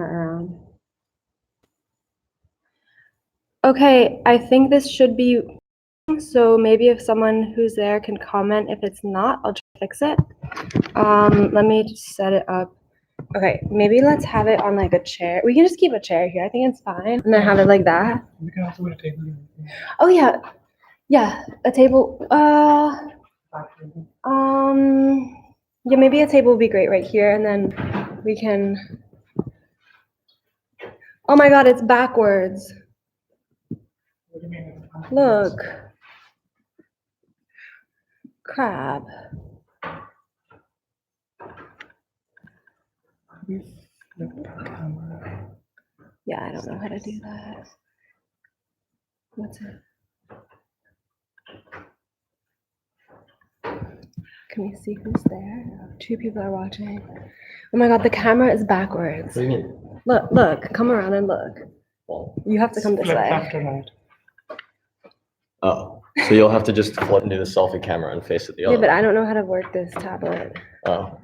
around. Okay, I think this should be, so maybe if someone who's there can comment. If it's not, I'll try to fix it. Let me just set it up. Okay, maybe let's have it on like a chair. We can just keep a chair here. I think it's fine. And then have it like that. We can also put a table. Oh yeah. Yeah, a table. Yeah, maybe a table would be great right here, and then we can. Oh my God, it's backwards. Look. Crap. Yeah, I don't know how to do that. What's it? Can we see who's there? 2 people are watching. Oh my God, the camera is backwards. What do you mean? Look, come around and look. You have to come this way. Left or right? Oh, so you'll have to just flip into the selfie camera and face it the other Yeah, but way. I don't know how to work this tablet. Oh,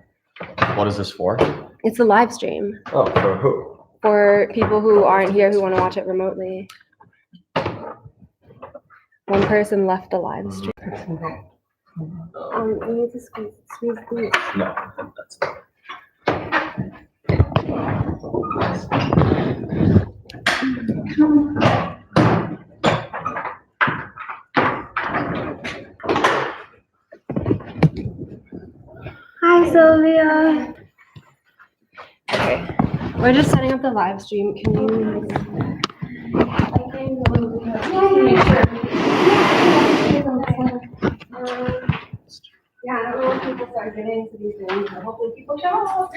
what is this for? It's a live stream Oh, for who? for people who aren't here who want to watch it remotely. One person left the live stream. You need to squeeze these. No, that's Hi, Sylvia. Okay, we're just setting up the live stream. Can you? Yeah, I don't know when people start getting into these rooms, but hopefully people show up.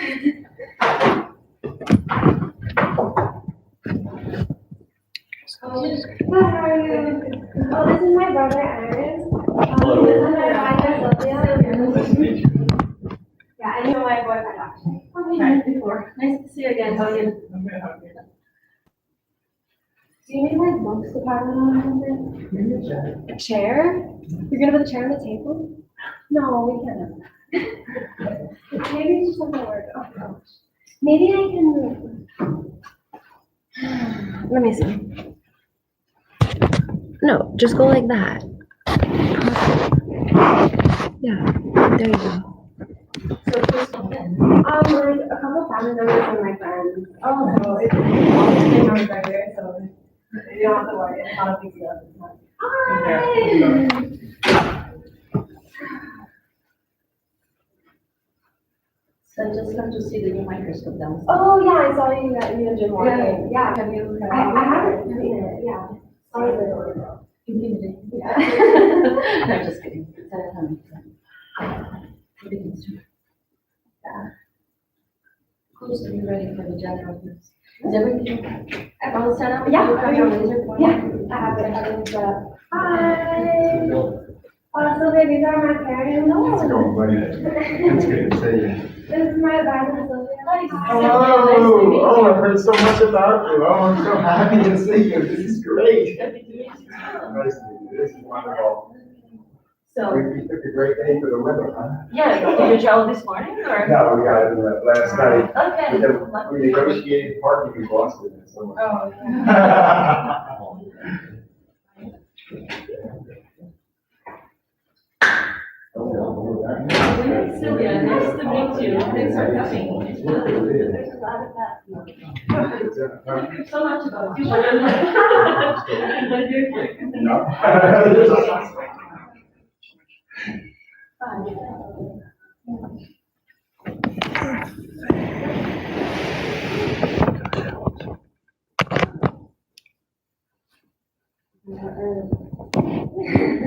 Hi, how are you? Oh, this is my brother, Aaron. This is my advisor, Sylvia. Yeah, I know my boyfriend actually. Oh, we met before. Nice to see you again. How are you? Do you need like books to pile on or something? A chair? You're gonna put the chair on the table? No, we can't. Maybe it's just doesn't work. Oh gosh. Maybe I can. Let me see. No, just go like that. Yeah, there you go. So who's coming? Like a couple of family members and my friends. Oh, so it's all members right there, so you don't have to worry. It's not a big deal. Hi. So I just come to see the new microscope downstairs. Oh yeah, I saw you at you and Jim walking. Yeah. Have you? I haven't seen it. Yeah. Sorry, the You need it. Yeah. No, just kidding. It's at home. Yeah. Who's to be ready for the general use? Is everything all set up? Yeah. You have your laser pointer? Yeah, I have it. Hi. Sylvia, these are my parents. How's it going, buddy? It's good to see you. This is my advisor, Sylvia. Oh, I've heard so much about you. Oh, I'm so happy to see you. This is great. Nice to meet you. This is wonderful. So, We took a great day for the weather, huh? yeah, did you travel this morning or? No, we got it last night. Okay. We negotiated parking in Boston. So. Oh. Sylvia, nice to meet you. Thanks for coming. So much about you.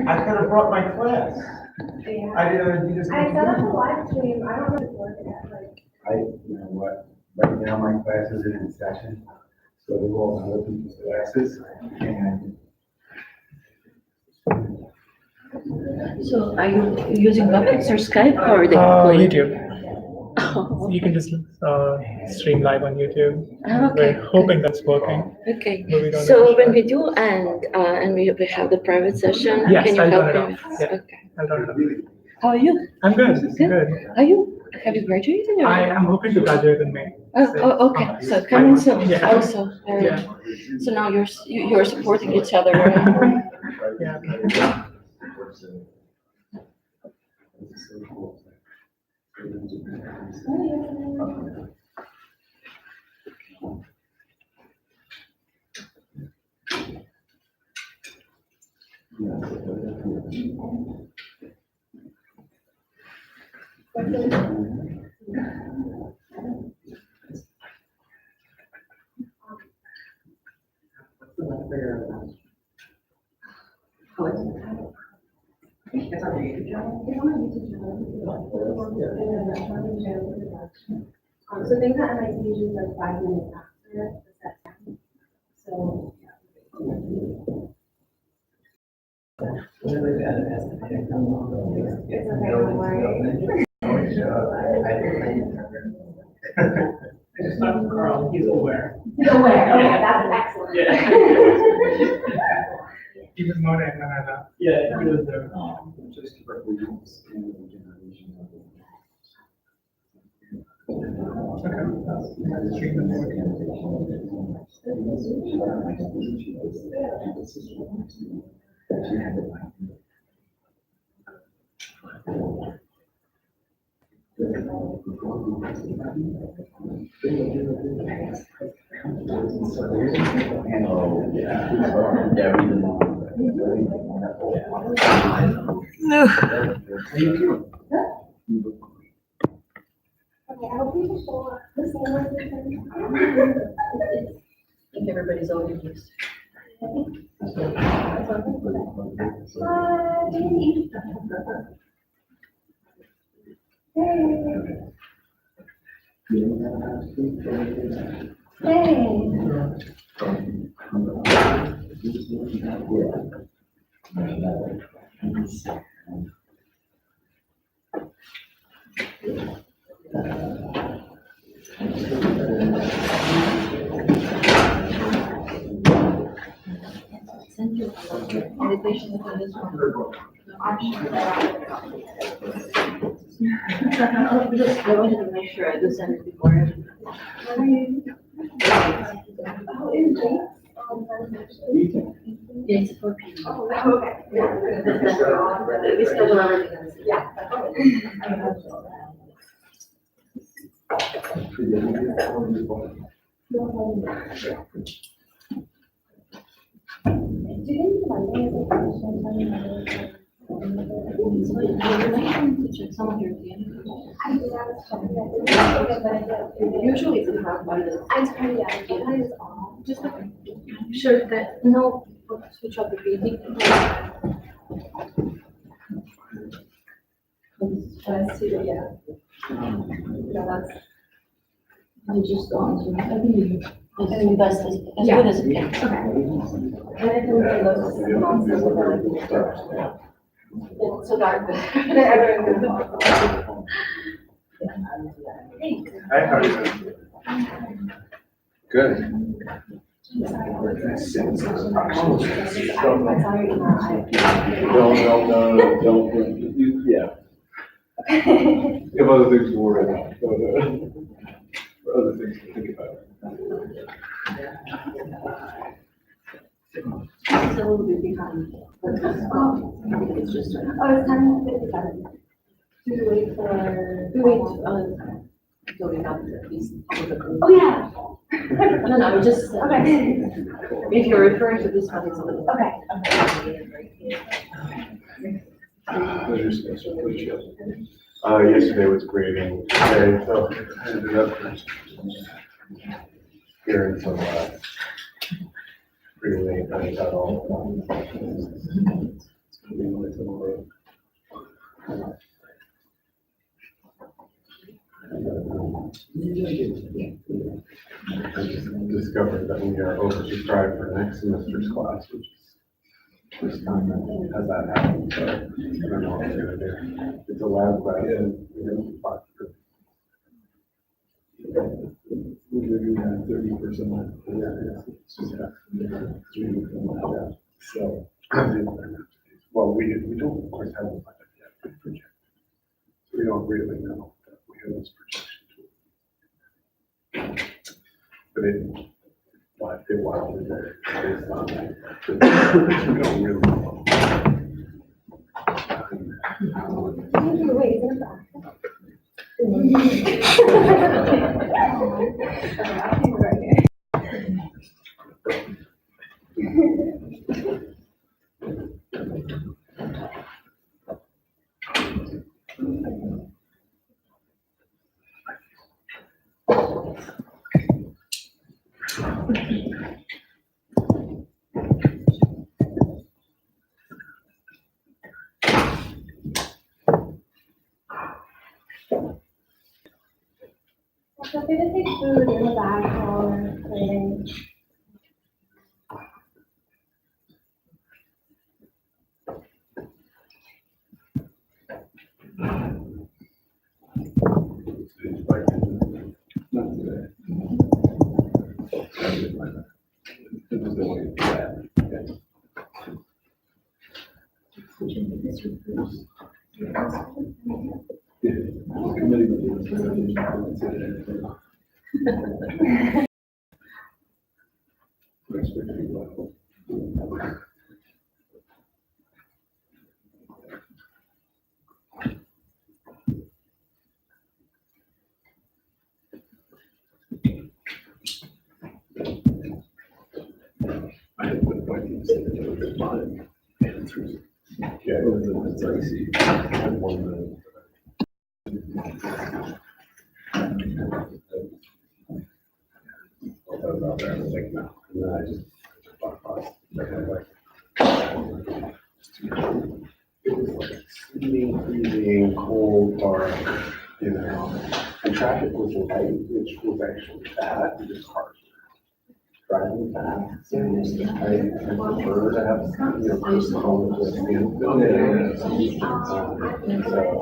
I could have brought my class. Yeah. I didn't. You just. I set up a live stream. I don't know if it's working yet. Like. You know what? Right now, my classes are in session, so they're all other people's classes, and. So are you using Webex or Skype or the? YouTube. You can just stream live on YouTube. Okay. We're hoping that's working. Okay, But we don't know so for when sure. we do and we have the private session, Yes, can you I'll help turn it me? off. Yeah. Okay. I'll turn it off. How are you? I'm good. Good. Good. Are you? Have you graduated? Or? I am hoping to graduate in May. Okay. So coming soon. Yeah. Also. Yeah. So now you're supporting each other, right? Yeah. So things at MIT usually like 5 minutes after the set time. So. It's okay, don't worry. I just talked to Carl, he's aware. He's aware, okay, that's excellent. Yeah. He was not in Canada. Yeah, he was there. Just to represent the generation of Okay, I hope you can show up the same way I think everybody's already used. Send you invitation for this one. Just go ahead and make sure I do send it before. Yeah, it's 4 p.m. Okay. We still do everything. Yeah. Check some of your DNA. Usually it's not by the. Just sure that no switch off the feed. I just don't. I believe it's best as good as it can. It's so dark. Hi, how are you doing? Good. Don't, yeah. You have other things to worry about, other things to think about. It's a little bit behind. It's just. It's 10:57. Do we wait for? Until we have at least. Oh, yeah. No, just. Okay. If you're referring to this one, it's a little. Okay. Pleasure, Spencer. Pleasure. Yesterday was grading day, so I ended up hearing some, pretty late night at all. I just discovered that we are oversubscribed for next semester's class, which is first time that has that happened, so I don't know what I'm gonna do. It's a lab class and we're gonna be 5. We're doing that 30%. Yeah, it's just yeah. So, well, we don't of course have a budget yet, we project. So we don't really know that we image projection tool. But it wildly there based on that. We don't really know. Wait, is it back? Right here. So they just take food in the back while they're playing. Not today. I did like that. It was the way to do that. Yeah. Committee meetings. I had put points in the line answers. Yeah, it was easy. I had 1 minute. I thought about that, I was like, no, and then I just thought about it. It was like sleeting, freezing, cold, dark, you know, and traffic was light, which was actually bad, just hard. Driving fast, I prefer to have, personal with you. So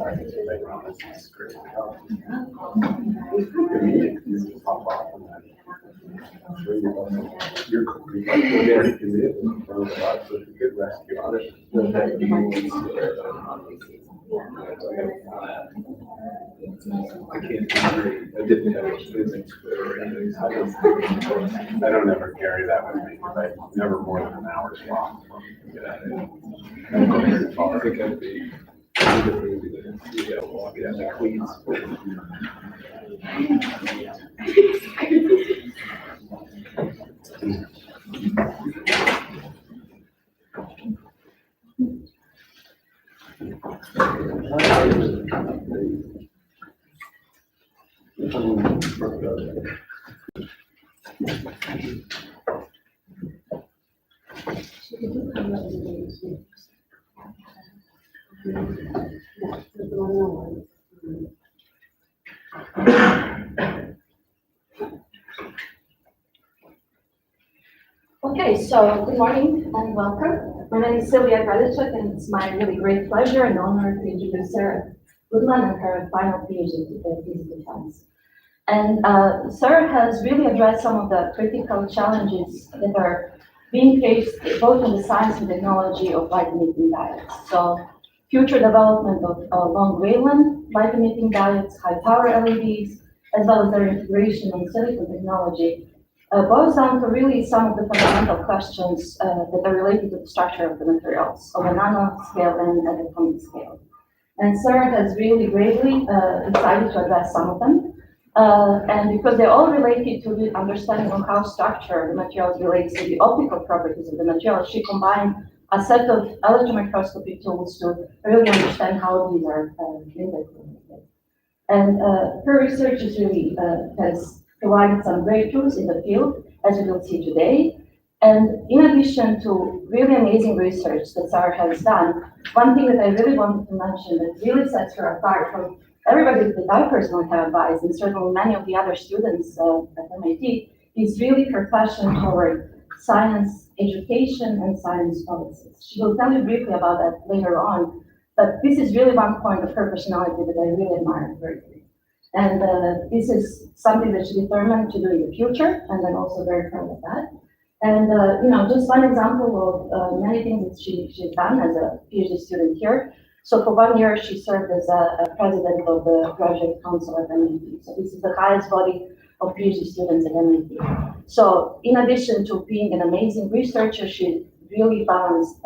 I just think, wow, this is great. You pop off on that. You're very committed in front of the box, so if you could rescue on it. I can't agree. I didn't have physics or anything. I don't ever carry that with me because I never more than an hour's walk. I think I'd be. Yeah, walking out the Queens. Okay, so good morning and welcome. My name is Sylvia Gradichuk, and it's my really great pleasure and honor to introduce Sarah Goodman and her final PhD thesis defense. And Sarah has really addressed some of the critical challenges that are being faced both in the science and technology of light emitting diodes. So future development of long wavelength light emitting diodes, high power LEDs, as well as their integration in silicon technology boils down to really some of the fundamental questions that are related to the structure of the materials on the nanoscale and at the atomic scale. And Sarah has really bravely decided to address some of them. And because they're all related to the understanding of how structure the materials relates to the optical properties of the material, she combined a set of electron microscopy tools to really understand how these are interconnected. And her research is really has provided some breakthroughs in the field, as we will see today. And in addition to really amazing research that Sarah has done, one thing that I really wanted to mention that really sets her apart from everybody that I personally have advised, and certainly many of the other students at MIT, is really her passion toward science education and science policies. She will tell you briefly about that later on, but this is really one point of her personality that I really admire greatly. And this is something that she determined to do in the future, and I'm also very proud of that. And just one example of many things that she's done as a PhD student here. So for 1 year, she served as a president of the graduate council at MIT. So this is the highest body of PhD students at MIT. So in addition to being an amazing researcher, she really balanced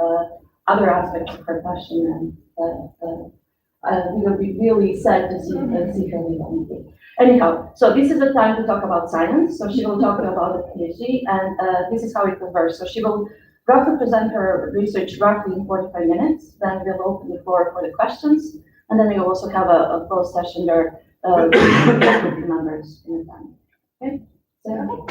other aspects of her passion, and we'll be really sad to see her leave MIT. Anyhow, so this is the time to talk about science. So she will talk about the PhD, and this is how it will work. So she will roughly present her research roughly in 45 minutes. Then we'll open the floor for the questions, and then we'll also have a closed session there with the members in the time. Okay. So,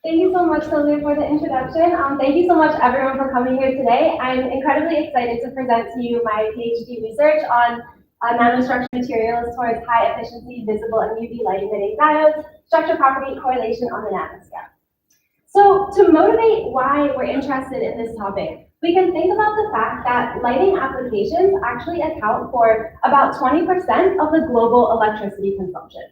Thank you so much, Sylvia, for the introduction. Thank you so much, everyone, for coming here today. I'm incredibly excited to present to you my PhD research on nanostructured materials towards high efficiency, visible, and UV light emitting diodes, structure property correlation on the nanoscale. So to motivate why we're interested in this topic, we can think about the fact that lighting applications actually account for about 20% of the global electricity consumption.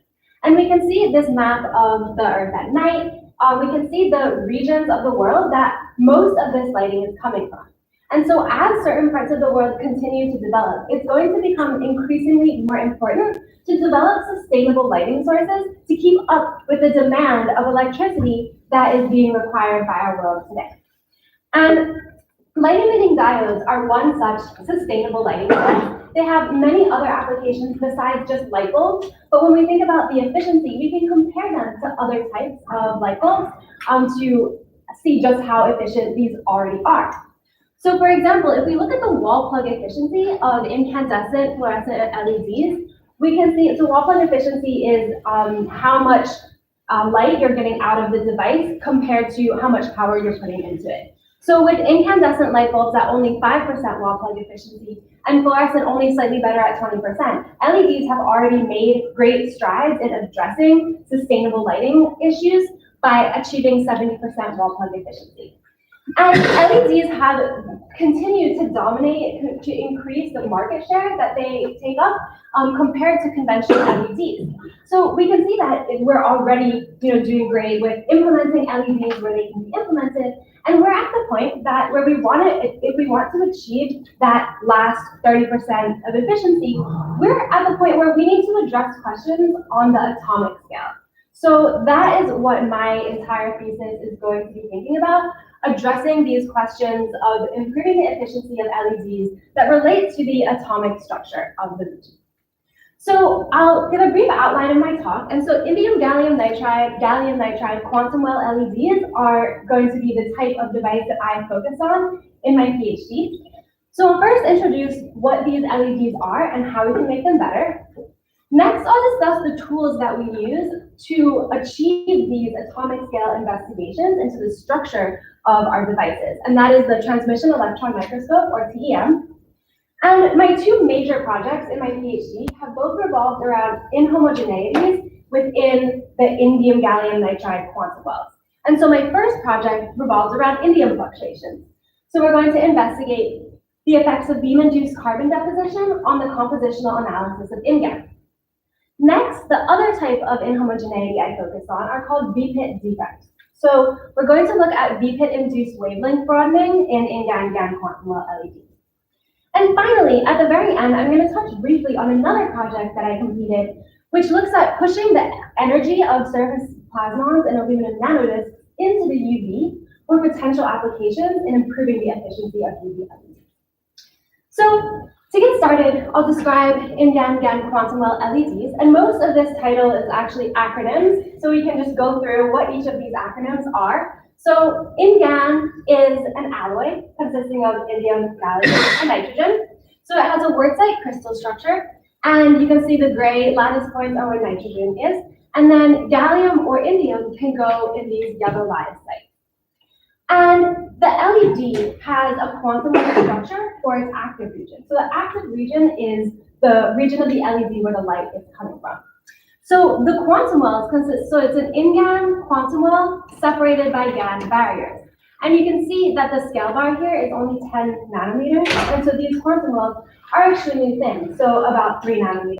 And we can see this map of the Earth at night. We can see the regions of the world that most of this lighting is coming from. And so as certain parts of the world continue to develop, it's going to become increasingly more important to develop sustainable lighting sources to keep up with the demand of electricity that is being required by our world today. And light-emitting diodes are one such sustainable lighting source. They have many other applications besides just light bulbs, but when we think about the efficiency, we can compare them to other types of light bulbs to see just how efficient these already are. So for example, if we look at the wall plug efficiency of incandescent fluorescent LEDs, we can see, so wall plug efficiency is how much light you're getting out of the device compared to how much power you're putting into it. So with incandescent light bulbs at only 5% wall plug efficiency and fluorescent only slightly better at 20%, LEDs have already made great strides in addressing sustainable lighting issues by achieving 70% wall plug efficiency. And LEDs have continued to dominate, to increase the market share that they take up compared to conventional LEDs. So we can see that we're already doing great with implementing LEDs where they can be implemented. And we're at the point that where we want it, if we want to achieve that last 30% of efficiency, we're at the point where we need to address questions on the atomic scale. So that is what my entire thesis is going to be thinking about, addressing these questions of improving the efficiency of LEDs that relate to the atomic structure of the region. So I'll give a brief outline of my talk. And so indium gallium nitride quantum well LEDs are going to be the type of device that I focus on in my PhD. So I'll first introduce what these LEDs are and how we can make them better. Next, I'll discuss the tools that we use to achieve these atomic scale investigations into the structure of our devices. And that is the transmission electron microscope, or TEM. And my two major projects in my PhD have both revolved around inhomogeneities within the indium gallium nitride quantum wells. And so my first project revolves around indium fluctuations. So we're going to investigate the effects of beam-induced carbon deposition on the compositional analysis of InGaN. Next, the other type of inhomogeneity I focus on are called VPIT defects. So we're going to look at VPIT-induced wavelength broadening in InGaN quantum well LEDs. And finally, at the very end, I'm going to touch briefly on another project that I completed, which looks at pushing the energy of surface plasmons and aluminum nanodiscs into the UV for potential applications in improving the efficiency of UV LEDs. So to get started, I'll describe InGaN quantum well LEDs, and most of this title is actually acronyms, so we can just go through what each of these acronyms are. So InGaN is an alloy consisting of indium, gallium, and nitrogen. So it has a wurtzite crystal structure, and you can see the gray lattice points are where nitrogen is, and then gallium or indium can go in these yellow lattice sites. And the LED has a quantum level structure for its active region. So the active region is the region of the LED where the light is coming from. So the quantum wells consist, so it's an InGaN quantum well separated by GaN barriers. And you can see that the scale bar here is only 10 nanometers, and so these quantum wells are extremely thin, so about 3 nanometers.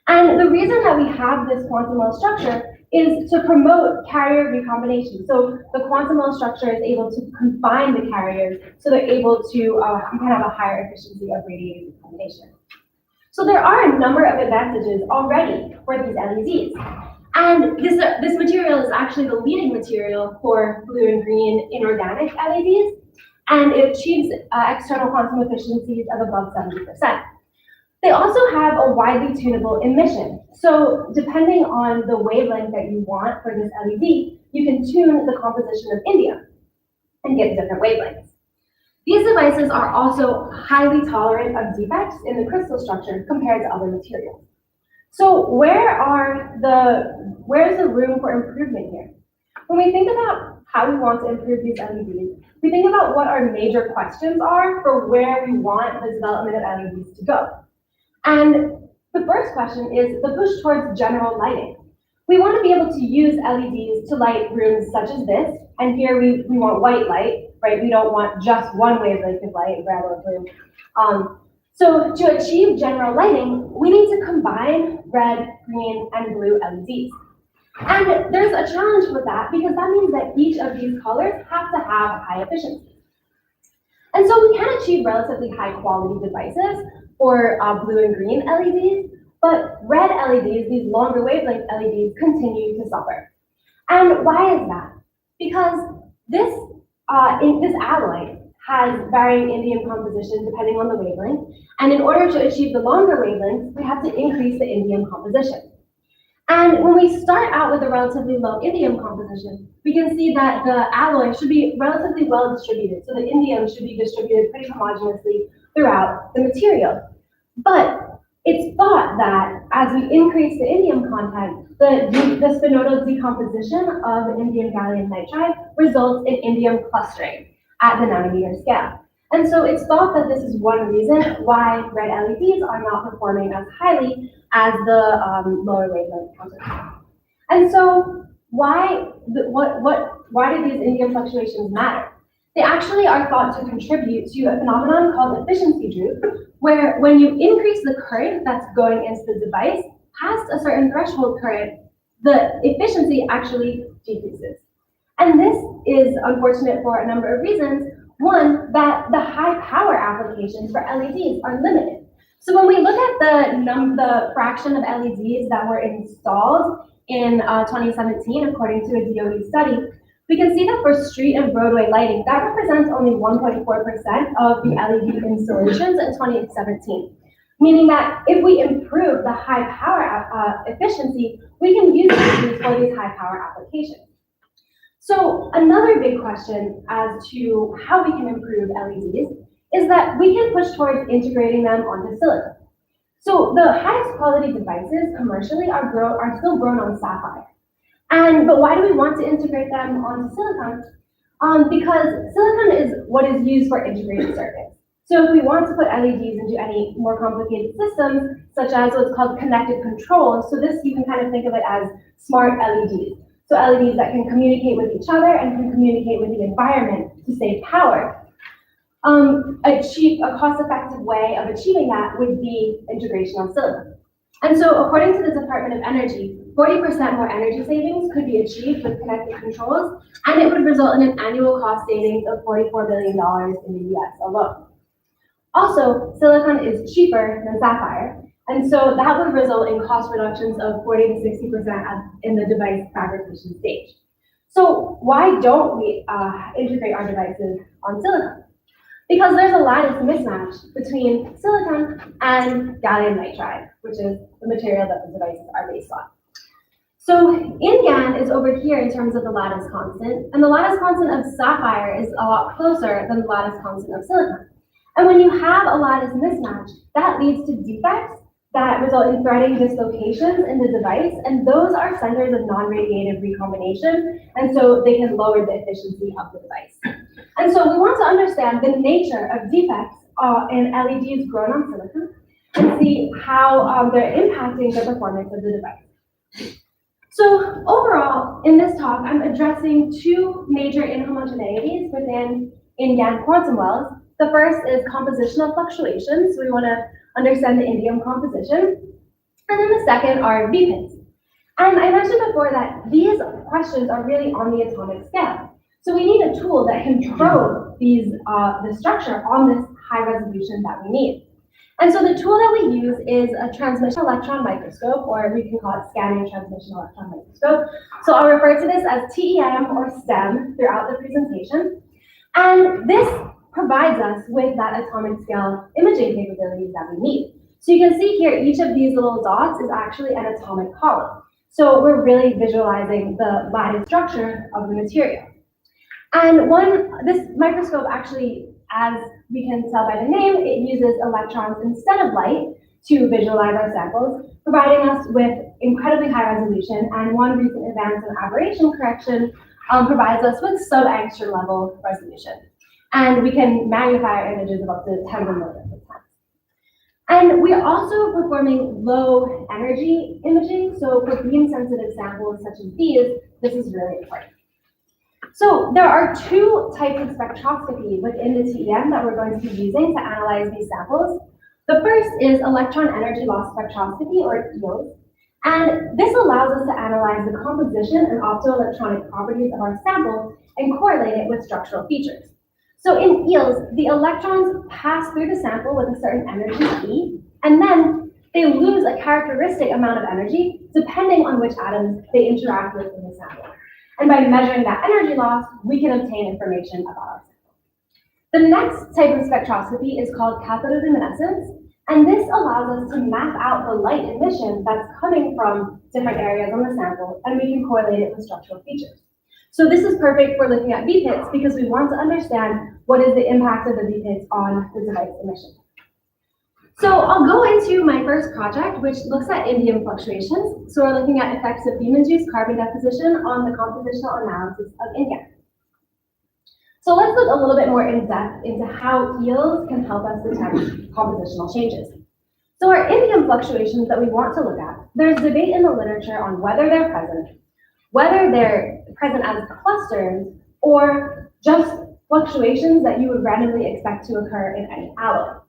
And the reason that we have this quantum well structure is to promote carrier recombination. So the quantum well structure is able to confine the carriers so they're able to kind of have a higher efficiency of radiated recombination. So there are a number of advantages already for these LEDs. And this material is actually the leading material for blue and green inorganic LEDs, and it achieves external quantum efficiencies of above 70%. They also have a widely tunable emission. So depending on the wavelength that you want for this LED, you can tune the composition of indium and get different wavelengths. These devices are also highly tolerant of defects in the crystal structure compared to other materials. So where's the room for improvement here? When we think about how we want to improve these LEDs, we think about what our major questions are for where we want the development of LEDs to go. And the first question is the push towards general lighting. We want to be able to use LEDs to light rooms such as this, and here we want white light, right? We don't want just one wavelength of light, red or blue. So to achieve general lighting, we need to combine red, green, and blue LEDs. And there's a challenge with that because that means that each of these colors have to have high efficiency. And so we can achieve relatively high quality devices for blue and green LEDs, but red LEDs, these longer wavelength LEDs, continue to suffer. And why is that? Because this alloy has varying indium composition depending on the wavelength, and in order to achieve the longer wavelengths, we have to increase the indium composition. And when we start out with a relatively low indium composition, we can see that the alloy should be relatively well distributed, so the indium should be distributed pretty homogeneously throughout the material. But it's thought that as we increase the indium content, the spinodal decomposition of indium gallium nitride results in indium clustering at the nanometer scale. And so it's thought that this is one reason why red LEDs are not performing as highly as the lower wavelength counterparts. And so why do these indium fluctuations matter? They actually are thought to contribute to a phenomenon called efficiency droop, where when you increase the current that's going into the device past a certain threshold current, the efficiency actually decreases. And this is unfortunate for a number of reasons. One, that the high power applications for LEDs are limited. So when we look at the fraction of LEDs that were installed in 2017, according to a DOE study, we can see that for street and roadway lighting, that represents only 1.4% of the LED installations in 2017. Meaning that if we improve the high power efficiency, we can use LEDs for these high power applications. So another big question as to how we can improve LEDs is that we can push towards integrating them onto silicon. So the highest quality devices commercially are still grown on sapphire. But why do we want to integrate them onto silicon? Because silicon is what is used for integrated circuits. So if we want to put LEDs into any more complicated systems, such as what's called connected controls, so this you can kind of think of it as smart LEDs. So LEDs that can communicate with each other and can communicate with the environment to save power. A cost-effective way of achieving that would be integration on silicon. And so according to the Department of Energy, 40% more energy savings could be achieved with connected controls, and it would result in an annual cost savings of $44 billion in the US alone. Also, silicon is cheaper than sapphire, and so that would result in cost reductions of 40 to 60% in the device fabrication stage. So why don't we integrate our devices on silicon? Because there's a lattice mismatch between silicon and gallium nitride, which is the material that the devices are based on. So InGaN is over here in terms of the lattice constant, and the lattice constant of sapphire is a lot closer than the lattice constant of silicon. And when you have a lattice mismatch, that leads to defects that result in threading dislocations in the device, and those are centers of non-radiative recombination, and so they can lower the efficiency of the device. And so we want to understand the nature of defects in LEDs grown on silicon and see how they're impacting the performance of the device. So overall, in this talk, I'm addressing two major inhomogeneities within InGaN quantum wells. The first is compositional fluctuations. So we want to understand the indium composition. And then the second are V-pins. And I mentioned before that these questions are really on the atomic scale. So we need a tool that can probe the structure on this high resolution that we need. And so the tool that we use is a transmission electron microscope, or we can call it scanning transmission electron microscope. So I'll refer to this as TEM or STEM throughout the presentation. And this provides us with that atomic scale imaging capabilities that we need. So you can see here, each of these little dots is actually an atomic column. So we're really visualizing the lattice structure of the material. And this microscope actually, as we can tell by the name, it uses electrons instead of light to visualize our samples, providing us with incredibly high resolution. And one recent advance in aberration correction provides us with sub-angstrom level resolution. And we can magnify our images of up to tens of millions of times. And we are also performing low energy imaging. So for beam sensitive samples such as these, this is really important. So there are two types of spectroscopy within the TEM that we're going to be using to analyze these samples. The first is electron energy loss spectroscopy, or ELS. And this allows us to analyze the composition and optoelectronic properties of our sample and correlate it with structural features. So in ELS, the electrons pass through the sample with a certain energy E, and then they lose a characteristic amount of energy depending on which atoms they interact with in the sample. And by measuring that energy loss, we can obtain information about our sample. The next type of spectroscopy is called cathodoluminescence, and this allows us to map out the light emission that's coming from different areas on the sample, and we can correlate it with structural features. So this is perfect for looking at VPITs because we want to understand what is the impact of the VPITs on the device emission. So I'll go into my first project, which looks at indium fluctuations. So we're looking at effects of beam-induced carbon deposition on the compositional analysis of indium. So let's look a little bit more in depth into how ELS can help us detect compositional changes. So our indium fluctuations that we want to look at, there's debate in the literature on whether they're present as clusters or just fluctuations that you would randomly expect to occur in any alloy.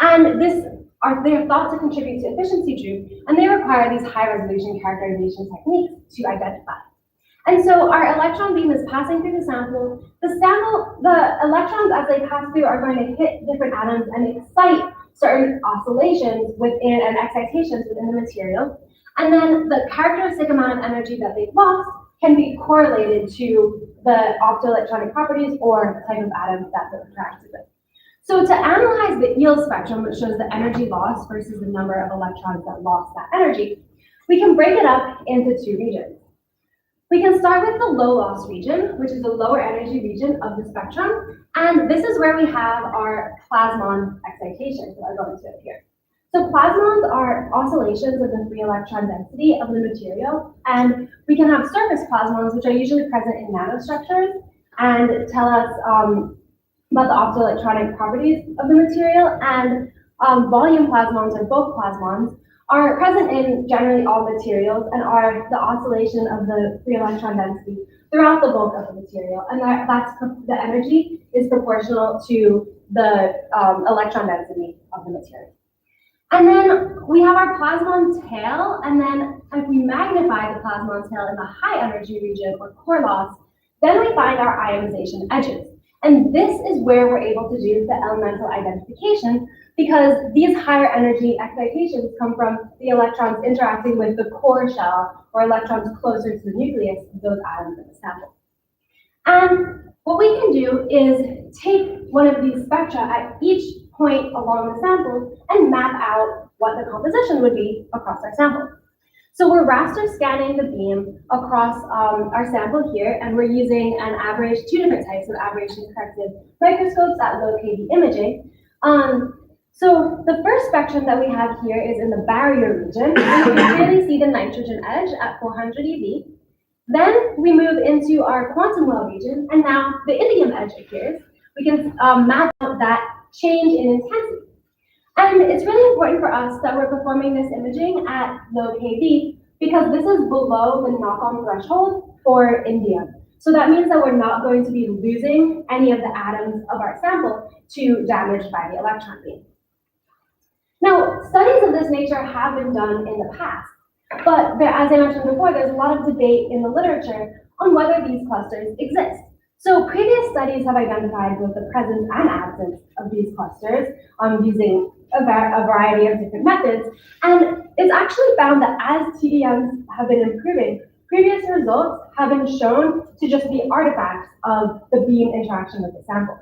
And they're thought to contribute to efficiency droop, and they require these high-resolution characterization techniques to identify. And so our electron beam is passing through the sample. The electrons, as they pass through, are going to hit different atoms and excite certain oscillations within and excitations within the material. And then the characteristic amount of energy that they've lost can be correlated to the optoelectronic properties or type of atoms that they're interacted with. So to analyze the ELS spectrum, which shows the energy loss versus the number of electrons that lost that energy, we can break it up into two regions. We can start with the low loss region, which is the lower energy region of the spectrum. And this is where we have our plasmon excitations that are going to appear. So plasmons are oscillations of the free electron density of the material. And we can have surface plasmons, which are usually present in nanostructures and tell us about the optoelectronic properties of the material, and volume plasmons, or bulk plasmons, are present in generally all materials and are the oscillation of the free electron density throughout the bulk of the material, and the energy is proportional to the electron density of the material. And then we have our plasmon tail, and then if we magnify the plasmon tail in the high energy region, or core loss, then we find our ionization edges. And this is where we're able to do the elemental identification, because these higher energy excitations come from the electrons interacting with the core shell, or electrons closer to the nucleus of those atoms in the sample. And what we can do is take one of these spectra at each point along the sample and map out what the composition would be across our sample. So we're raster scanning the beam across our sample here, and we're using two different types of aberration-corrected microscopes at low kV imaging. So the first spectrum that we have here is in the barrier region. You can really see the nitrogen edge at 400 eV. Then we move into our quantum well region, and now the indium edge appears. We can map out that change in intensity. And it's really important for us that we're performing this imaging at low kV, because this is below the knock-on threshold for indium. So that means that we're not going to be losing any of the atoms of our sample to damage by the electron beam. Now, studies of this nature have been done in the past. But there, as I mentioned before, there's a lot of debate in the literature on whether these clusters exist. So previous studies have identified both the presence and absence of these clusters using a variety of different methods. And it's actually found that as TEMs have been improving, previous results have been shown to just be artifacts of the beam interaction with the sample.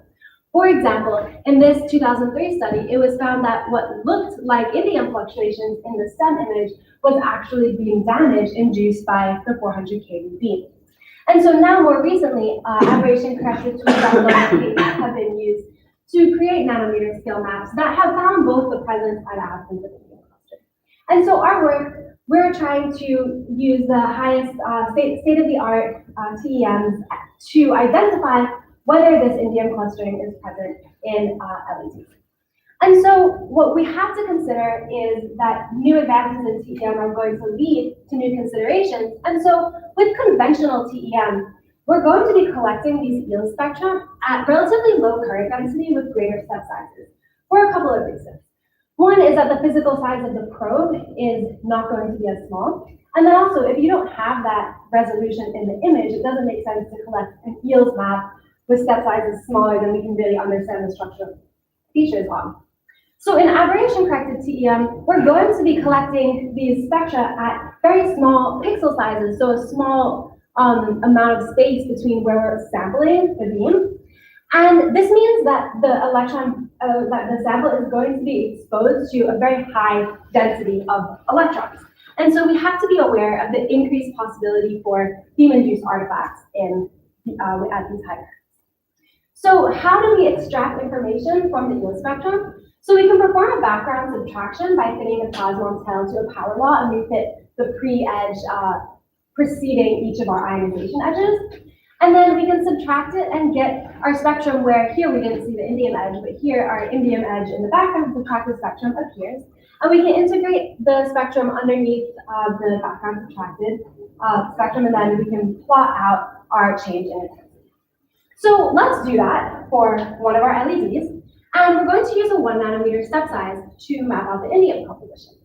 For example, in this 2003 study, it was found that what looked like indium fluctuations in the STEM image was actually beam damage induced by the 400 kV beam. And so now, more recently, aberration-corrected tool techniques have been used to create nanometer scale maps that have found both the presence and absence of indium cluster. And so our work, we're trying to use the highest state-of-the-art TEMs to identify whether this indium clustering is present in LEDs. And so what we have to consider is that new advances in TEM are going to lead to new considerations. And so with conventional TEM, we're going to be collecting these field spectra at relatively low current density with greater step sizes for a couple of reasons. One is that the physical size of the probe is not going to be as small. And then also, if you don't have that resolution in the image, it doesn't make sense to collect an EELS map with step sizes smaller than we can really understand the structural features on. So in aberration-corrected TEM, we're going to be collecting these spectra at very small pixel sizes, so a small amount of space between where we're sampling the beam. And this means that the electron, that the sample is going to be exposed to a very high density of electrons. And so we have to be aware of the increased possibility for beam-induced artifacts at these high currents. So how do we extract information from the EELS spectrum? So we can perform a background subtraction by fitting a plasmon tail to a power law, and we fit the pre-edge preceding each of our ionization edges. And then we can subtract it and get our spectrum where here we didn't see the indium edge, but here our indium edge in the background subtracted spectrum appears. And we can integrate the spectrum underneath the background subtracted spectrum, and then we can plot out our change in intensity. So let's do that for one of our LEDs. And we're going to use a 1 nanometer step size to map out the indium composition.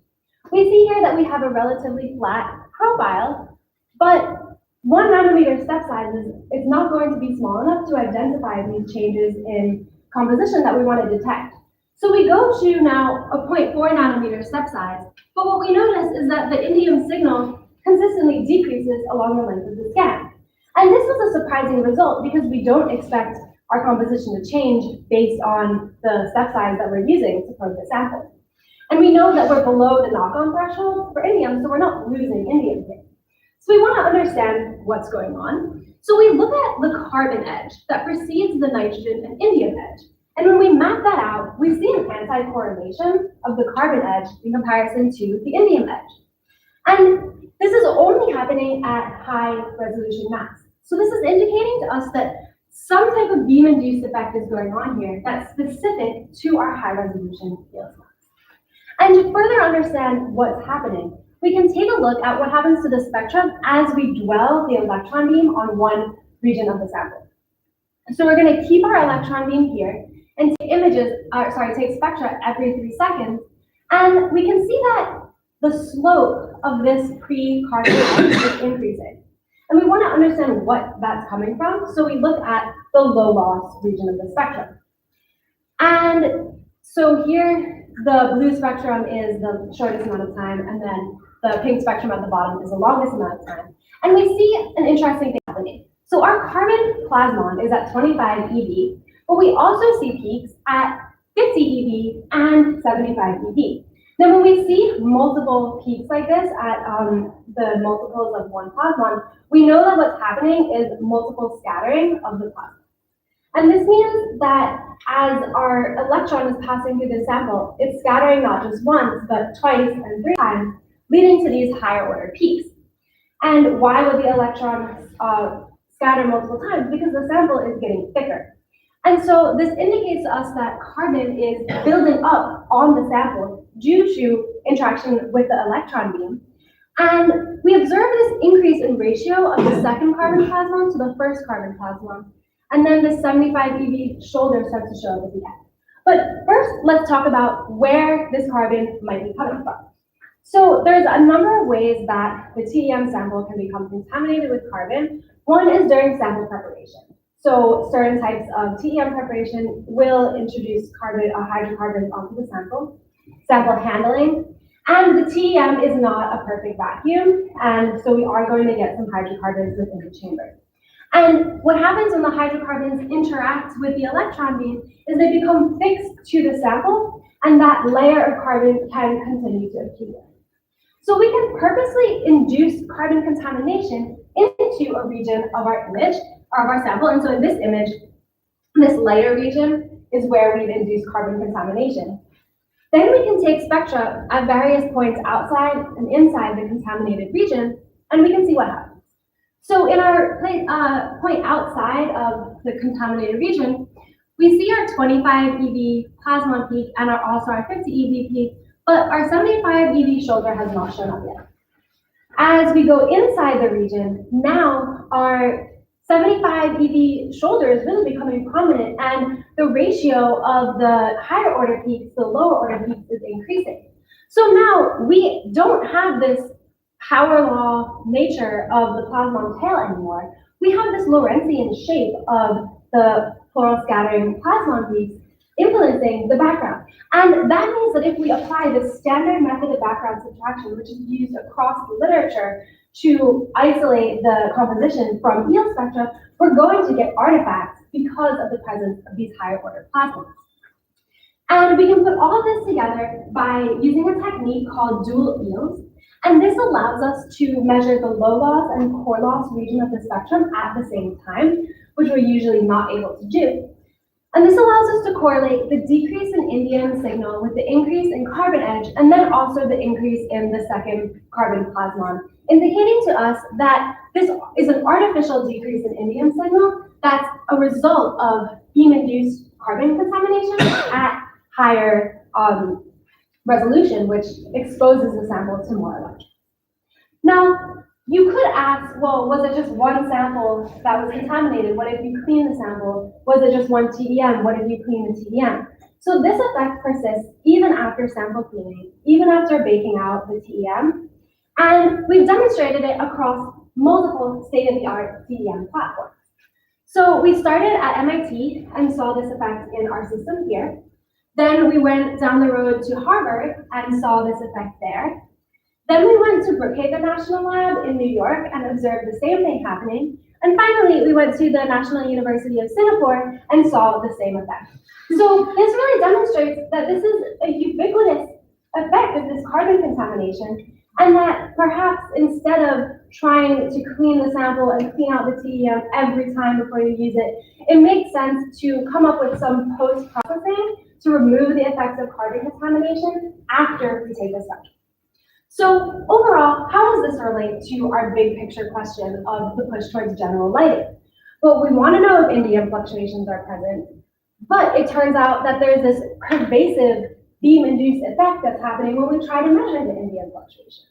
We see here that we have a relatively flat profile, but 1 nanometer step size is not going to be small enough to identify these changes in composition that we want to detect. So we go to now a 0.4 nanometer step size, but what we notice is that the indium signal consistently decreases along the length of the scan. And this was a surprising result because we don't expect our composition to change based on the step size that we're using to probe the sample. And we know that we're below the knock-on threshold for indium, so we're not losing indium here. So we want to understand what's going on. So we look at the carbon edge that precedes the nitrogen and indium edge. And when we map that out, we see an anti-correlation of the carbon edge in comparison to the indium edge. And this is only happening at high resolution maps. So this is indicating to us that some type of beam-induced effect is going on here that's specific to our high-resolution field maps. And to further understand what's happening, we can take a look at what happens to the spectrum as we dwell the electron beam on one region of the sample. So we're going to keep our electron beam here and take spectra every 3 seconds, and we can see that the slope of this pre-carbon edge is increasing. And we want to understand what that's coming from, so we look at the low loss region of the spectrum. And so here, the blue spectrum is the shortest amount of time, and then the pink spectrum at the bottom is the longest amount of time. And we see an interesting thing happening. So our carbon plasmon is at 25 eV, but we also see peaks at 50 eV and 75 eV. Now, when we see multiple peaks like this at the multiples of one plasmon, we know that what's happening is multiple scattering of the plasma. And this means that as our electron is passing through the sample, it's scattering not just once, but twice and 3 times, leading to these higher order peaks. And why would the electron scatter multiple times? Because the sample is getting thicker. And so this indicates to us that carbon is building up on the sample due to interaction with the electron beam. And we observe this increase in ratio of the second carbon plasmon to the first carbon plasmon. And then the 75 eV shoulder starts to show up at the end. But first, let's talk about where this carbon might be coming from. So there's a number of ways that the TEM sample can become contaminated with carbon. One is during sample preparation. So certain types of TEM preparation will introduce hydrocarbons onto the sample handling. And the TEM is not a perfect vacuum, and so we are going to get some hydrocarbons within the chamber. And what happens when the hydrocarbons interact with the electron beam is they become fixed to the sample, and that layer of carbon can continue to accumulate. So we can purposely induce carbon contamination into a region of our image, or of our sample. And so in this image, this lighter region is where we've induced carbon contamination. Then we can take spectra at various points outside and inside the contaminated region, and we can see what happens. So in our point outside of the contaminated region, we see our 25 eV plasmon peak and also our 50 eV peak, but our 75 eV shoulder has not shown up yet. As we go inside the region, now our 75 eV shoulder is really becoming prominent, and the ratio of the higher order peaks to the lower order peaks is increasing. So now we don't have this power law nature of the plasmon tail anymore. We have this Lorentzian shape of the floral scattering plasmon peaks influencing the background. And that means that if we apply the standard method of background subtraction, which is used across the literature to isolate the composition from field spectra, we're going to get artifacts because of the presence of these higher order plasmons. And we can put all of this together by using a technique called dual EELs. And this allows us to measure the low loss and core loss region of the spectrum at the same time, which we're usually not able to do. And this allows us to correlate the decrease in indium signal with the increase in carbon edge, and then also the increase in the second carbon plasmon, indicating to us that this is an artificial decrease in indium signal that's a result of beam-induced carbon contamination at higher resolution, which exposes the sample to more electrons. Now, you could ask, well, was it just one sample that was contaminated? What if you clean the sample? Was it just one TEM? What if you clean the TEM? So this effect persists even after sample cleaning, even after baking out the TEM. And we've demonstrated it across multiple state-of-the-art TEM platforms. So we started at MIT and saw this effect in our system here. Then we went down the road to Harvard and saw this effect there. Then we went to Brookhaven National Lab in New York and observed the same thing happening. And finally, we went to the National University of Singapore and saw the same effect. So this really demonstrates that this is a ubiquitous effect of this carbon contamination, and that perhaps instead of trying to clean the sample and clean out the TEM every time before you use it, it makes sense to come up with some post-processing to remove the effects of carbon contamination after we take the spectrum. So overall, how does this relate to our big picture question of the push towards general lighting? Well, we want to know if indium fluctuations are present, but it turns out that there's this pervasive beam-induced effect that's happening when we try to measure the indium fluctuations.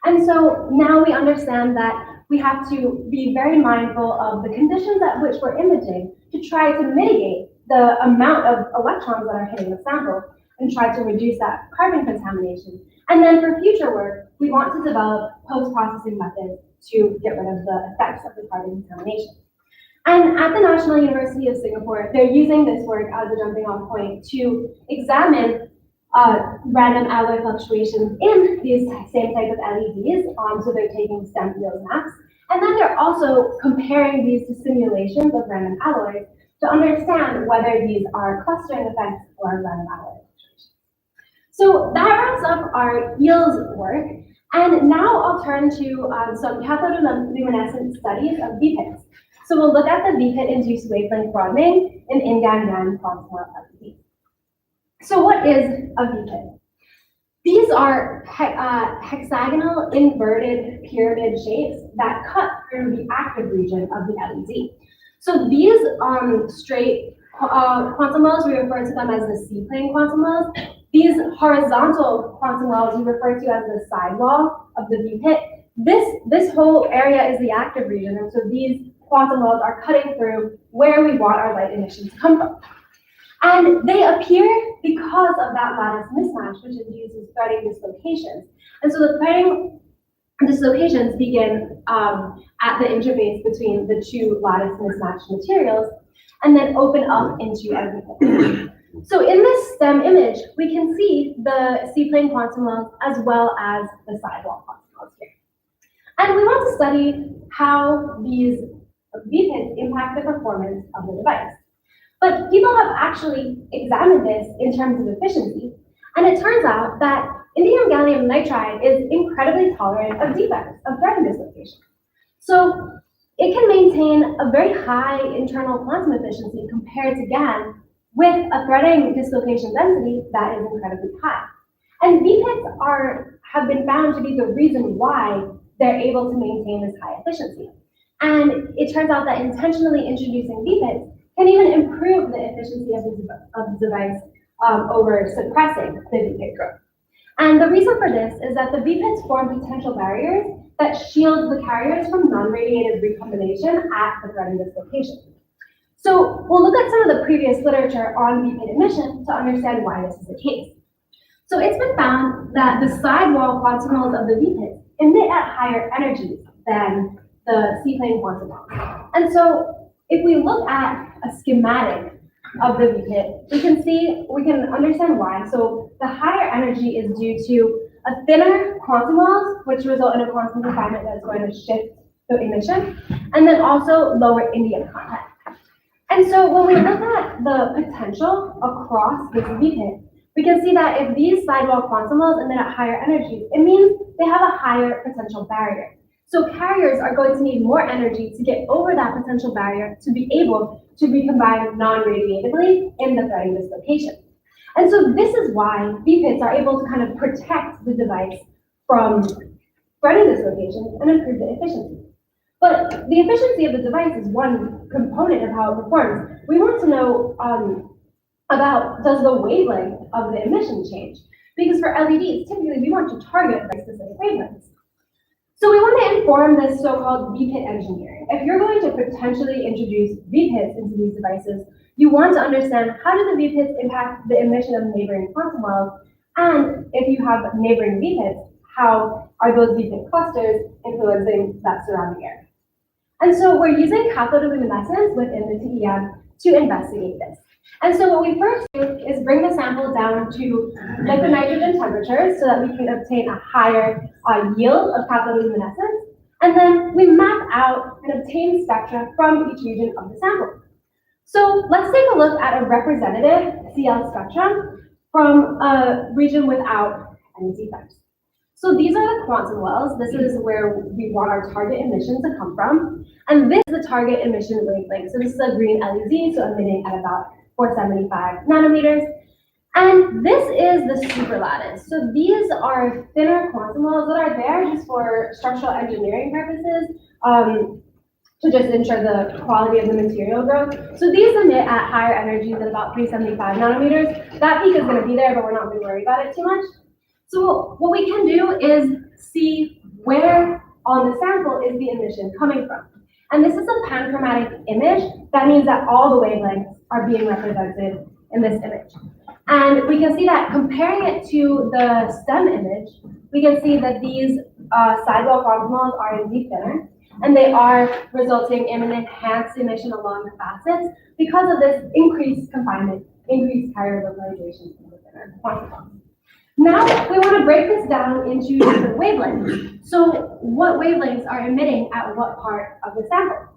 And so now we understand that we have to be very mindful of the conditions at which we're imaging to try to mitigate the amount of electrons that are hitting the sample and try to reduce that carbon contamination. And then for future work, we want to develop post-processing methods to get rid of the effects of the carbon contamination. And at the National University of Singapore, they're using this work as a jumping off point to examine random alloy fluctuations in these same type of LEDs. So they're taking STEM field maps. And then they're also comparing these to simulations of random alloys to understand whether these are clustering effects or random alloy fluctuations. So that wraps up our EELs work. And now I'll turn to some cathodoluminescent studies of VPITs. So we'll look at the VPIT-induced wavelength broadening in InGaN-GaN quantum LEDs. So what is a VPIT? These are hexagonal inverted pyramid shapes that cut through the active region of the LED. So these straight quantum wells, we refer to them as the C-plane quantum wells. These horizontal quantum wells we refer to as the sidewall of the VPIT. This whole area is the active region, and so these quantum wells are cutting through where we want our light emission to come from. And they appear because of that lattice mismatch, which induces threading dislocations. And so the threading dislocations begin at the interface between the two lattice mismatched materials and then open up into everything. So in this STEM image, we can see the C-plane quantum wells as well as the sidewall quantum wells here. And we want to study how these VPIDs impact the performance of the device. But people have actually examined this in terms of efficiency, and it turns out that indium gallium nitride is incredibly tolerant of defects, of threading dislocation. So it can maintain a very high internal quantum efficiency compared to GaN with a threading dislocation density that is incredibly high. And VPIDs have been found to be the reason why they're able to maintain this high efficiency. And it turns out that intentionally introducing VPIDs can even improve the efficiency of the device over suppressing the VPID growth. And the reason for this is that the VPIDs form potential barriers that shield the carriers from non-radiated recombination at the threading dislocation. So we'll look at some of the previous literature on VPID emission to understand why this is the case. So it's been found that the sidewall quantum wells of the VPIDs emit at higher energies than the C-plane quantum wells. And so if we look at a schematic of the VPID, we can understand why. So the higher energy is due to a thinner quantum wells, which result in a quantum confinement that's going to shift the emission, and then also lower indium content. And so when we look at the potential across this VPID, we can see that if these sidewall quantum wells emit at higher energies, it means they have a higher potential barrier. So carriers are going to need more energy to get over that potential barrier to be able to recombine non-radiatively in the threading dislocation. And so this is why VPIDs are able to kind of protect the device from threading dislocations and improve the efficiency. But the efficiency of the device is one component of how it performs. We want to know about, does the wavelength of the emission change? Because for LEDs, typically we want to target very specific wavelengths. So we want to inform this so-called VPID engineering. If you're going to potentially introduce VPIDs into these devices, you want to understand how do the VPIDs impact the emission of neighboring quantum wells, and if you have neighboring VPIDs, how are those VPID clusters influencing that surrounding area? And so we're using cathodoluminescence within the TEM to investigate this. And so what we first do is bring the sample down to liquid nitrogen temperatures so that we can obtain a higher yield of cathodoluminescence. And then we map out and obtain spectra from each region of the sample. So let's take a look at a representative CL spectrum from a region without any defects. So these are the quantum wells. This is where we want our target emission to come from. And this is the target emission wavelength. So this is a green LED, so emitting at about 475 nanometers. And this is the superlattice. So these are thinner quantum wells that are there just for structural engineering purposes, to just ensure the quality of the material growth. So these emit at higher energies at about 375 nanometers. That peak is going to be there, but we're not going to worry about it too much. So what we can do is see where on the sample is the emission coming from. And this is a panchromatic image. That means that all the wavelengths are being represented in this image. And we can see that comparing it to the STEM image, we can see that these sidewall quantum wells are indeed thinner, and they are resulting in an enhanced emission along the facets because of this increased confinement, increased carrier localization in the thinner quantum wells. Now, we want to break this down into different wavelengths. So what wavelengths are emitting at what part of the sample?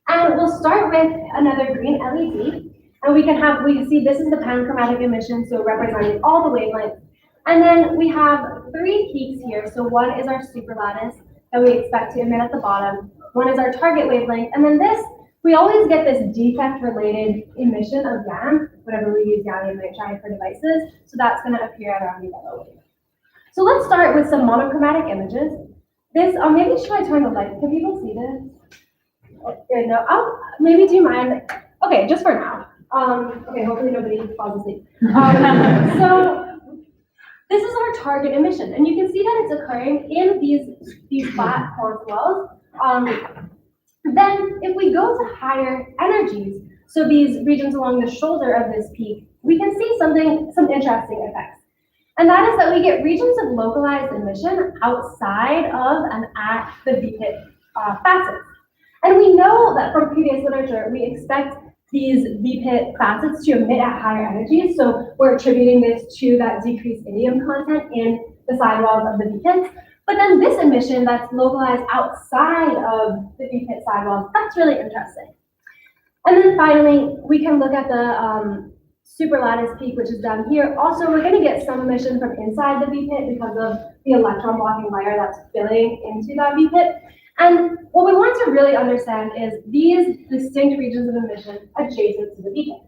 And we'll start with another green LED. And we can see this is the panchromatic emission, so representing all the wavelengths. And then we have 3 peaks here. So one is our superlattice that we expect to emit at the bottom. One is our target wavelength. And then this, we always get this defect-related emission of GaN whenever we use gallium nitride for devices. So that's going to appear at around the yellow wave. So let's start with some monochromatic images. This, maybe should I turn the light? Can people see this? No, maybe do you mind? Okay, just for now. Okay, hopefully nobody falls asleep. So this is our target emission, and you can see that it's occurring in these flat quantum wells. Then if we go to higher energies, so these regions along the shoulder of this peak, we can see some interesting effects. And that is that we get regions of localized emission outside of and at the VPIT facets. And we know that from previous literature, we expect these VPIT facets to emit at higher energies, so we're attributing this to that decreased indium content in the sidewalls of the VPITs. But then this emission that's localized outside of the VPIT sidewalls, that's really interesting. And then finally, we can look at the superlattice peak, which is down here. Also, we're going to get some emission from inside the VPIT because of the electron blocking layer that's filling into that VPIT. And what we want to really understand is these distinct regions of emission adjacent to the VPIT.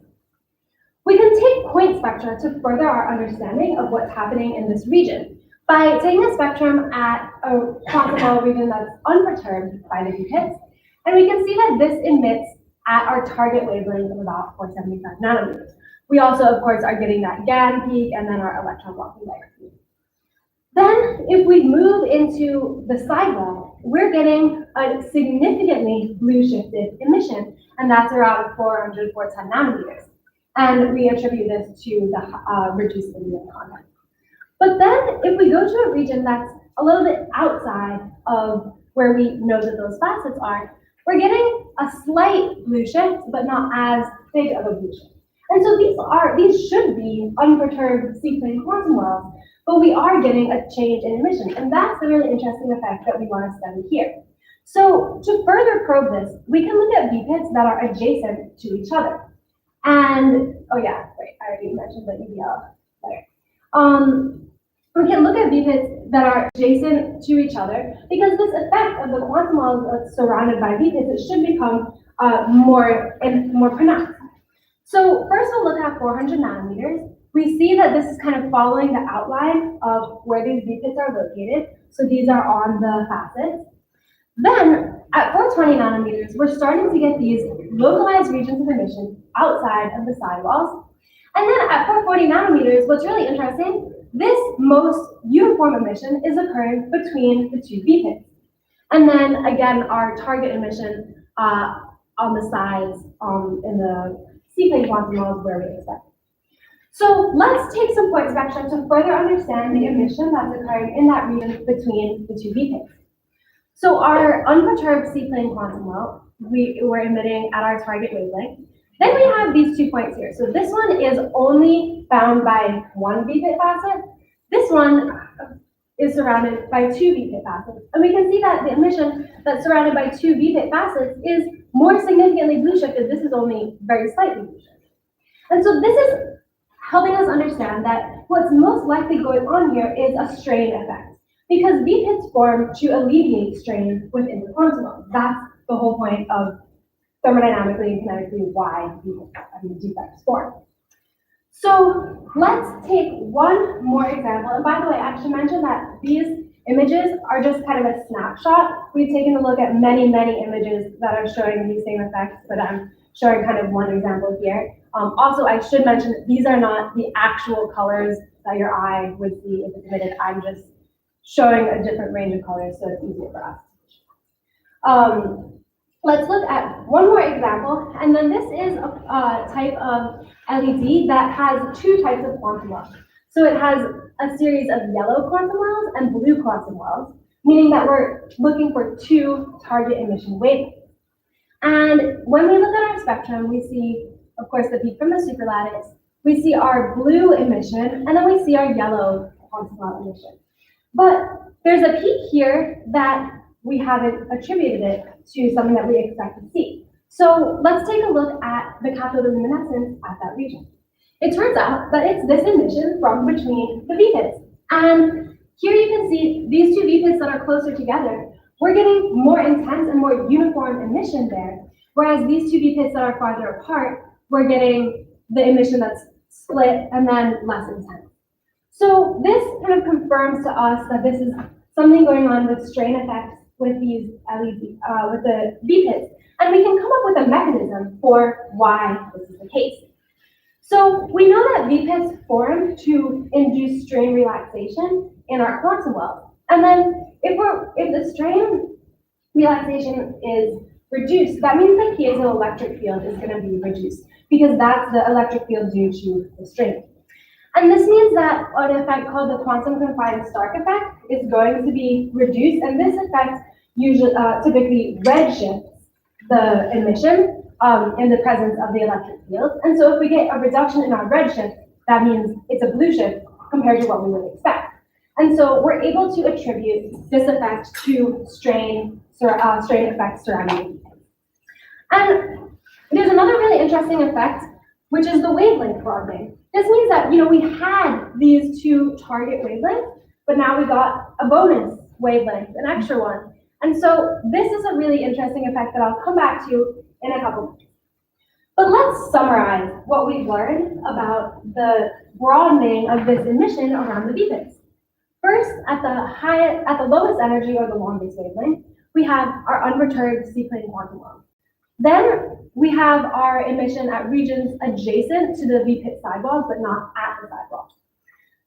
We can take point spectra to further our understanding of what's happening in this region by taking a spectrum at a quantum level region that's unperturbed by the VPITs, and we can see that this emits at our target wavelength of about 475 nanometers. We also, of course, are getting that GaN peak and then our electron blocking layer peak. Then, if we move into the sidewall, we're getting a significantly blue shifted emission, and that's around 400, 410 nanometers. And we attribute this to the reduced indium content. But then, if we go to a region that's a little bit outside of where we know that those facets are, we're getting a slight blue shift, but not as big of a blue shift. And so these should be unperturbed C-plane quantum wells, but we are getting a change in emission, and that's the really interesting effect that we want to study here. So to further probe this, we can look at VPITs that are adjacent to each other. And, oh yeah, right, I already mentioned the EBL there. We can look at VPITs that are adjacent to each other because this effect of the quantum wells that's surrounded by VPITs, it should become more pronounced. So first we'll look at 400 nanometers. We see that this is kind of following the outline of where these VPITs are located. So these are on the facets. Then at 420 nanometers, we're starting to get these localized regions of emission outside of the sidewalls. And then at 440 nanometers, what's really interesting, this most uniform emission is occurring between the two VPITs. And then again, our target emission on the sides in the C-plane quantum wells where we expect. So let's take some point spectra to further understand the emission that's occurring in that region between the two VPITs. So our unperturbed C-plane quantum well, we're emitting at our target wavelength. Then we have these 2 points here. So this one is only bound by one VPIT facet. This one is surrounded by two VPIT facets. And we can see that the emission that's surrounded by two VPIT facets is more significantly blue shifted. This is only very slightly blue shifted. And so this is helping us understand that what's most likely going on here is a strain effect, because VPITs form to alleviate strain within the quantum well. That's the whole point of thermodynamically and kinetically why defects form. So let's take one more example. And by the way, I should mention that these images are just kind of a snapshot. We've taken a look at many, many images that are showing these same effects, but I'm showing kind of one example here. Also, I should mention that these are not the actual colors that your eye would see if it's emitted. I'm just showing a different range of colors so it's easier for us. Let's look at one more example, and then this is a type of LED that has two types of quantum wells. So it has a series of yellow quantum wells and blue quantum wells, meaning that we're looking for two target emission wavelengths. And when we look at our spectrum, we see, of course, the peak from the superlattice, we see our blue emission, and then we see our yellow quantum well emission. But there's a peak here that we haven't attributed it to something that we expect to see. So let's take a look at the cathodoluminescence at that region. It turns out that it's this emission from between the VPITs. And here you can see these two VPITs that are closer together. We're getting more intense and more uniform emission there, whereas these two VPITs that are farther apart, we're getting the emission that's split and then less intense. So this kind of confirms to us that this is something going on with strain effects with these LED, with the VPITs, and we can come up with a mechanism for why this is the case. So we know that VPITs form to induce strain relaxation in our quantum wells, and then if the strain relaxation is reduced, that means the piezoelectric field is going to be reduced because that's the electric field due to the strain. And this means that an effect called the quantum confined Stark effect is going to be reduced, and this effect usually typically redshifts the emission in the presence of the electric field. And so if we get a reduction in our redshift, that means it's a blue shift compared to what we would expect. And so we're able to attribute this effect to strain effects surrounding it. And there's another really interesting effect, which is the wavelength broadening. This means that, we had these two target wavelengths, but now we got a bonus wavelength, an extra one. And so this is a really interesting effect that I'll come back to in a couple minutes. But let's summarize what we've learned about the broadening of this emission around the beacons. First, at the lowest energy or the longest wavelength, we have our unperturbed C-plane quantum world. Then we have our emission at regions adjacent to the V-pit sidewalls, but not at the sidewalls.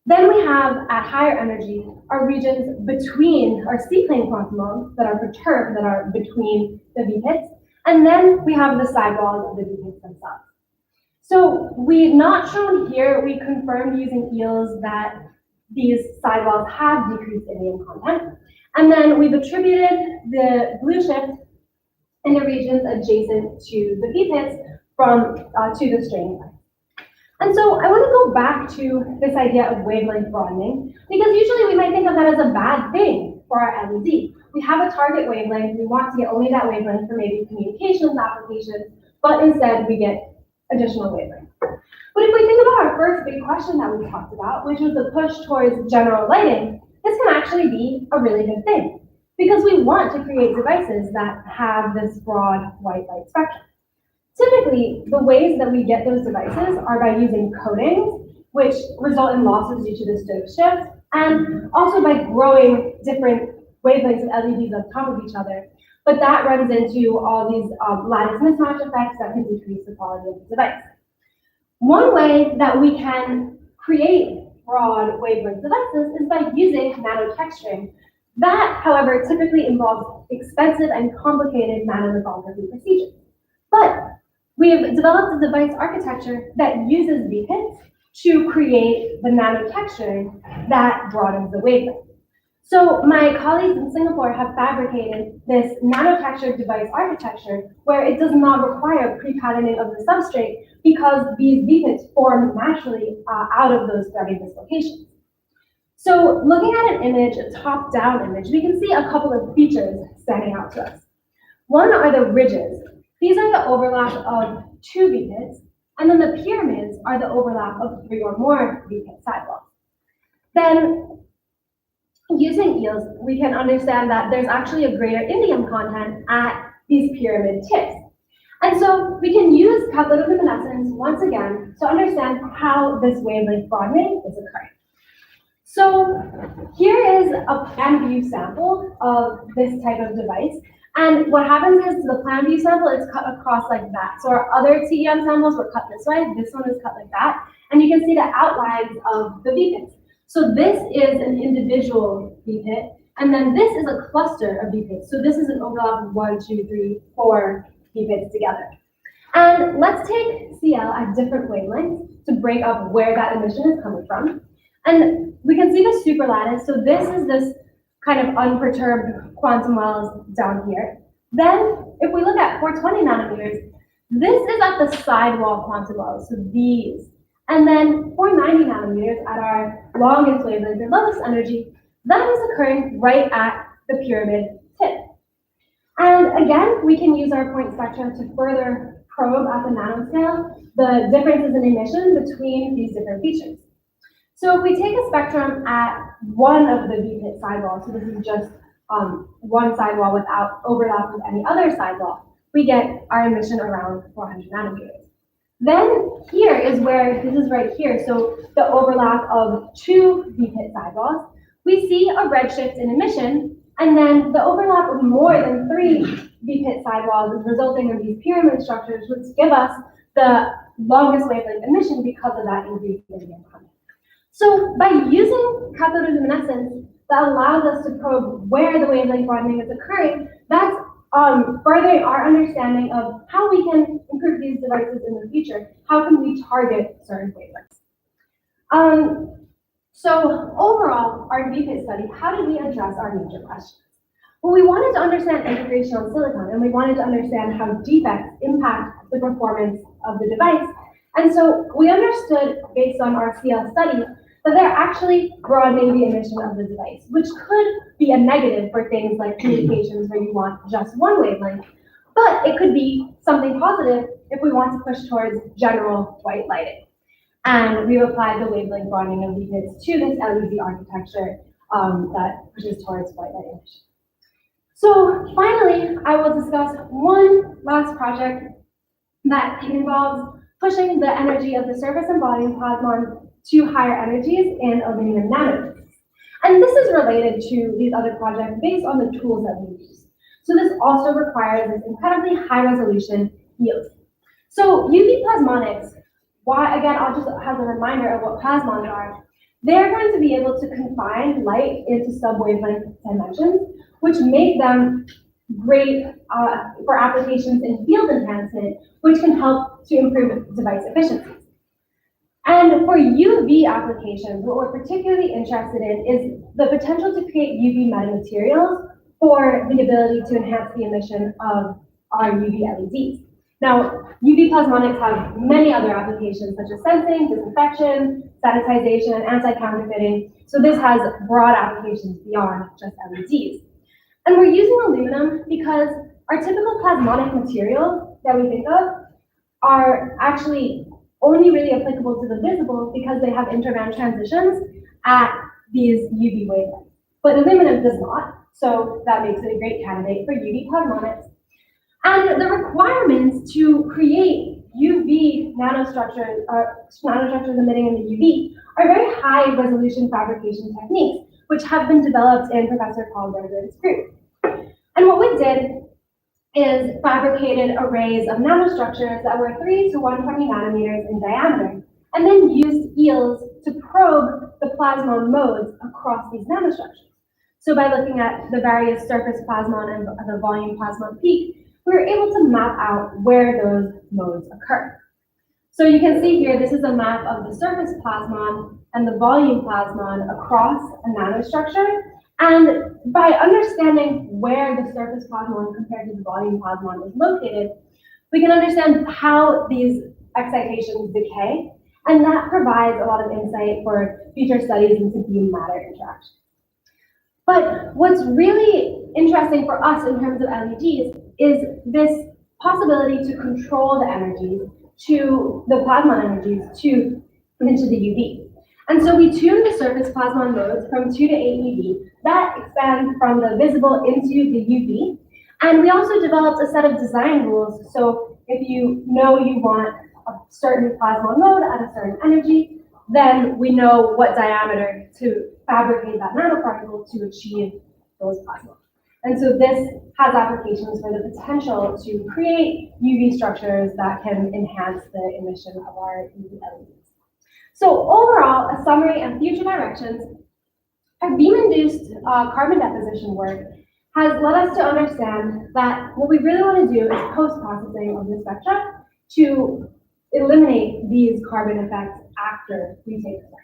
Then we have, at higher energy, our regions between our C-plane quantum modes that are perturbed, that are between the V-pits. And then we have the sidewalls of the V-pits themselves. So we've not shown here, we confirmed using EELs that these sidewalls have decreased indium content. And then we've attributed the blue shift in the regions adjacent to the V-pits to the strain effect. And so I want to go back to this idea of wavelength broadening, because usually we might think of that as a bad thing for our LED. We have a target wavelength, we want to get only that wavelength for maybe communications applications, but instead we get additional wavelength. But if we think about our first big question that we talked about, which was the push towards general lighting, this can actually be a really good thing, because we want to create devices that have this broad white light spectrum. Typically, the ways that we get those devices are by using coatings, which result in losses due to the Stokes shift, and also by growing different wavelengths of LEDs on top of each other. But that runs into all these lattice mismatch effects that can decrease the quality of the device. One way that we can create broad wavelength devices is by using nanotexturing. That, however, typically involves expensive and complicated nanolithography procedures. But we have developed a device architecture that uses V-pits to create the nanotexturing that broadens the wavelength. So my colleagues in Singapore have fabricated this nanotextured device architecture where it does not require pre-patterning of the substrate because these V-pits form naturally out of those threading dislocations. So looking at an image, a top-down image, we can see a couple of features standing out to us. One are the ridges. These are the overlap of two V-pits, and then the pyramids are the overlap of 3 or more V-pit sidewalls. Then, using EELs, we can understand that there's actually a greater indium content at these pyramid tips. And so we can use cathodoluminescence once again to understand how this wavelength broadening is occurring. So here is a plan view sample of this type of device. And what happens is the plan view sample is cut across like that. So our other TEM samples were cut this way, this one is cut like that. And you can see the outlines of the V-pits. So this is an individual V-pit, and then this is a cluster of V-pits. So this is an overlap of 1, 2, 3, 4 V-pits together. And let's take CL at different wavelengths to break up where that emission is coming from. And we can see the superlattice. So this is this kind of unperturbed quantum wells down here. Then, if we look at 420 nanometers, this is at the sidewall quantum wells, so these. And then 490 nanometers at our longest wavelength or lowest energy, that is occurring right at the pyramid tip. And again, we can use our point spectra to further probe at the nanoscale the differences in emission between these different features. So if we take a spectrum at one of the V-pit sidewalls, so this is just one sidewall without overlap with any other sidewall, we get our emission around 400 nanometers. Then here is where, this is right here, so the overlap of 2 V-pit sidewalls, we see a redshift in emission, and then the overlap of more than 3 V-pit sidewalls is resulting in these pyramid structures, which give us the longest wavelength emission because of that increased indium content. So by using cathodoluminescence that allows us to probe where the wavelength broadening is occurring, that's furthering our understanding of how we can improve these devices in the future. How can we target certain wavelengths? So overall, our VPIT study, how did we address our major questions? Well, we wanted to understand integration on silicon, and we wanted to understand how defects impact the performance of the device. And so we understood, based on our CL studies, that they're actually broadening the emission of the device, which could be a negative for things like communications where you want just one wavelength, but it could be something positive if we want to push towards general white lighting. And we've applied the wavelength broadening of VPITs to this LED architecture that pushes towards white light emission. So finally, I will discuss one last project that involves pushing the energy of the surface and volume plasmon to higher energies in aluminum nanotubes. And this is related to these other projects based on the tools that we use. So this also requires this incredibly high resolution field. So UV plasmonics, again, I'll just have a reminder of what plasmons are. They're going to be able to confine light into sub-wavelength dimensions, which make them great for applications in field enhancement, which can help to improve device efficiency. And for UV applications, what we're particularly interested in is the potential to create UV metamaterials for the ability to enhance the emission of our UV LEDs. Now, UV plasmonics have many other applications such as sensing, disinfection, sanitization, anti-counterfeiting. So this has broad applications beyond just LEDs. And we're using aluminum because our typical plasmonic materials that we think of are actually only really applicable to the visible because they have interband transitions at these UV wavelengths. But aluminum does not, so that makes it a great candidate for UV plasmonics. And the requirements to create UV nanostructures, nanostructures emitting in the UV, are very high resolution fabrication techniques, which have been developed in Professor Paul Berger's group. And what we did is fabricated arrays of nanostructures that were 3 to 120 nanometers in diameter, and then used eels to probe the plasmon modes across these nanostructures. So by looking at the various surface plasmon and the volume plasmon peak, we were able to map out where those modes occur. So you can see here, this is a map of the surface plasmon and the volume plasmon across a nanostructure. And by understanding where the surface plasmon compared to the volume plasmon is located, we can understand how these excitations decay, and that provides a lot of insight for future studies into beam matter interaction. But what's really interesting for us in terms of LEDs is this possibility to control the energies to the plasmon energies into the UV. And so we tune the surface plasmon modes from 2 to 8 eV. That expands from the visible into the UV. And we also developed a set of design rules. So if you know you want a certain plasmon mode at a certain energy, then we know what diameter to fabricate that nanoparticle to achieve those plasmons. And so this has applications for the potential to create UV structures that can enhance the emission of our UV LEDs. So overall, a summary and future directions, our beam-induced carbon deposition work has led us to understand that what we really want to do is post-processing of the spectra to eliminate these carbon effects after we take the spectra.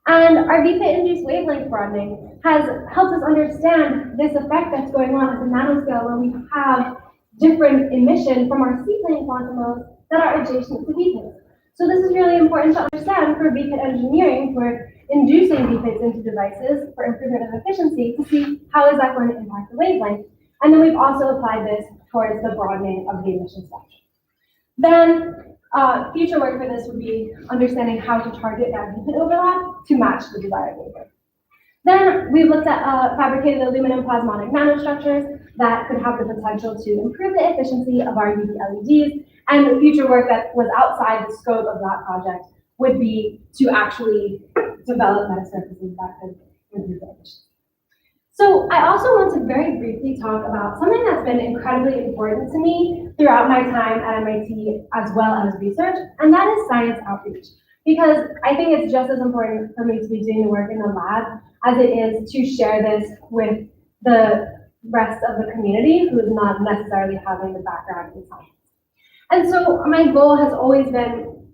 And our VPIT-induced wavelength broadening has helped us understand this effect that's going on at the nanoscale where we have different emission from our C-plane quantum modes that are adjacent to VPITs. So this is really important to understand for VPIT engineering, for inducing VPITs into devices for improvement of efficiency to see how is that going to impact the wavelength. And then we've also applied this towards the broadening of the emission spectrum. Then future work for this would be understanding how to target that VPIT overlap to match the desired wavelength. Then we looked at fabricated aluminum plasmonic nanostructures that could have the potential to improve the efficiency of our UV LEDs, and the future work that was outside the scope of that project would be to actually develop metasurfaces that could improve the efficiency. So I also want to very briefly talk about something that's been incredibly important to me throughout my time at MIT as well as research, and that is science outreach. Because I think it's just as important for me to be doing the work in the lab as it is to share this with the rest of the community who is not necessarily having the background in science. And so my goal has always been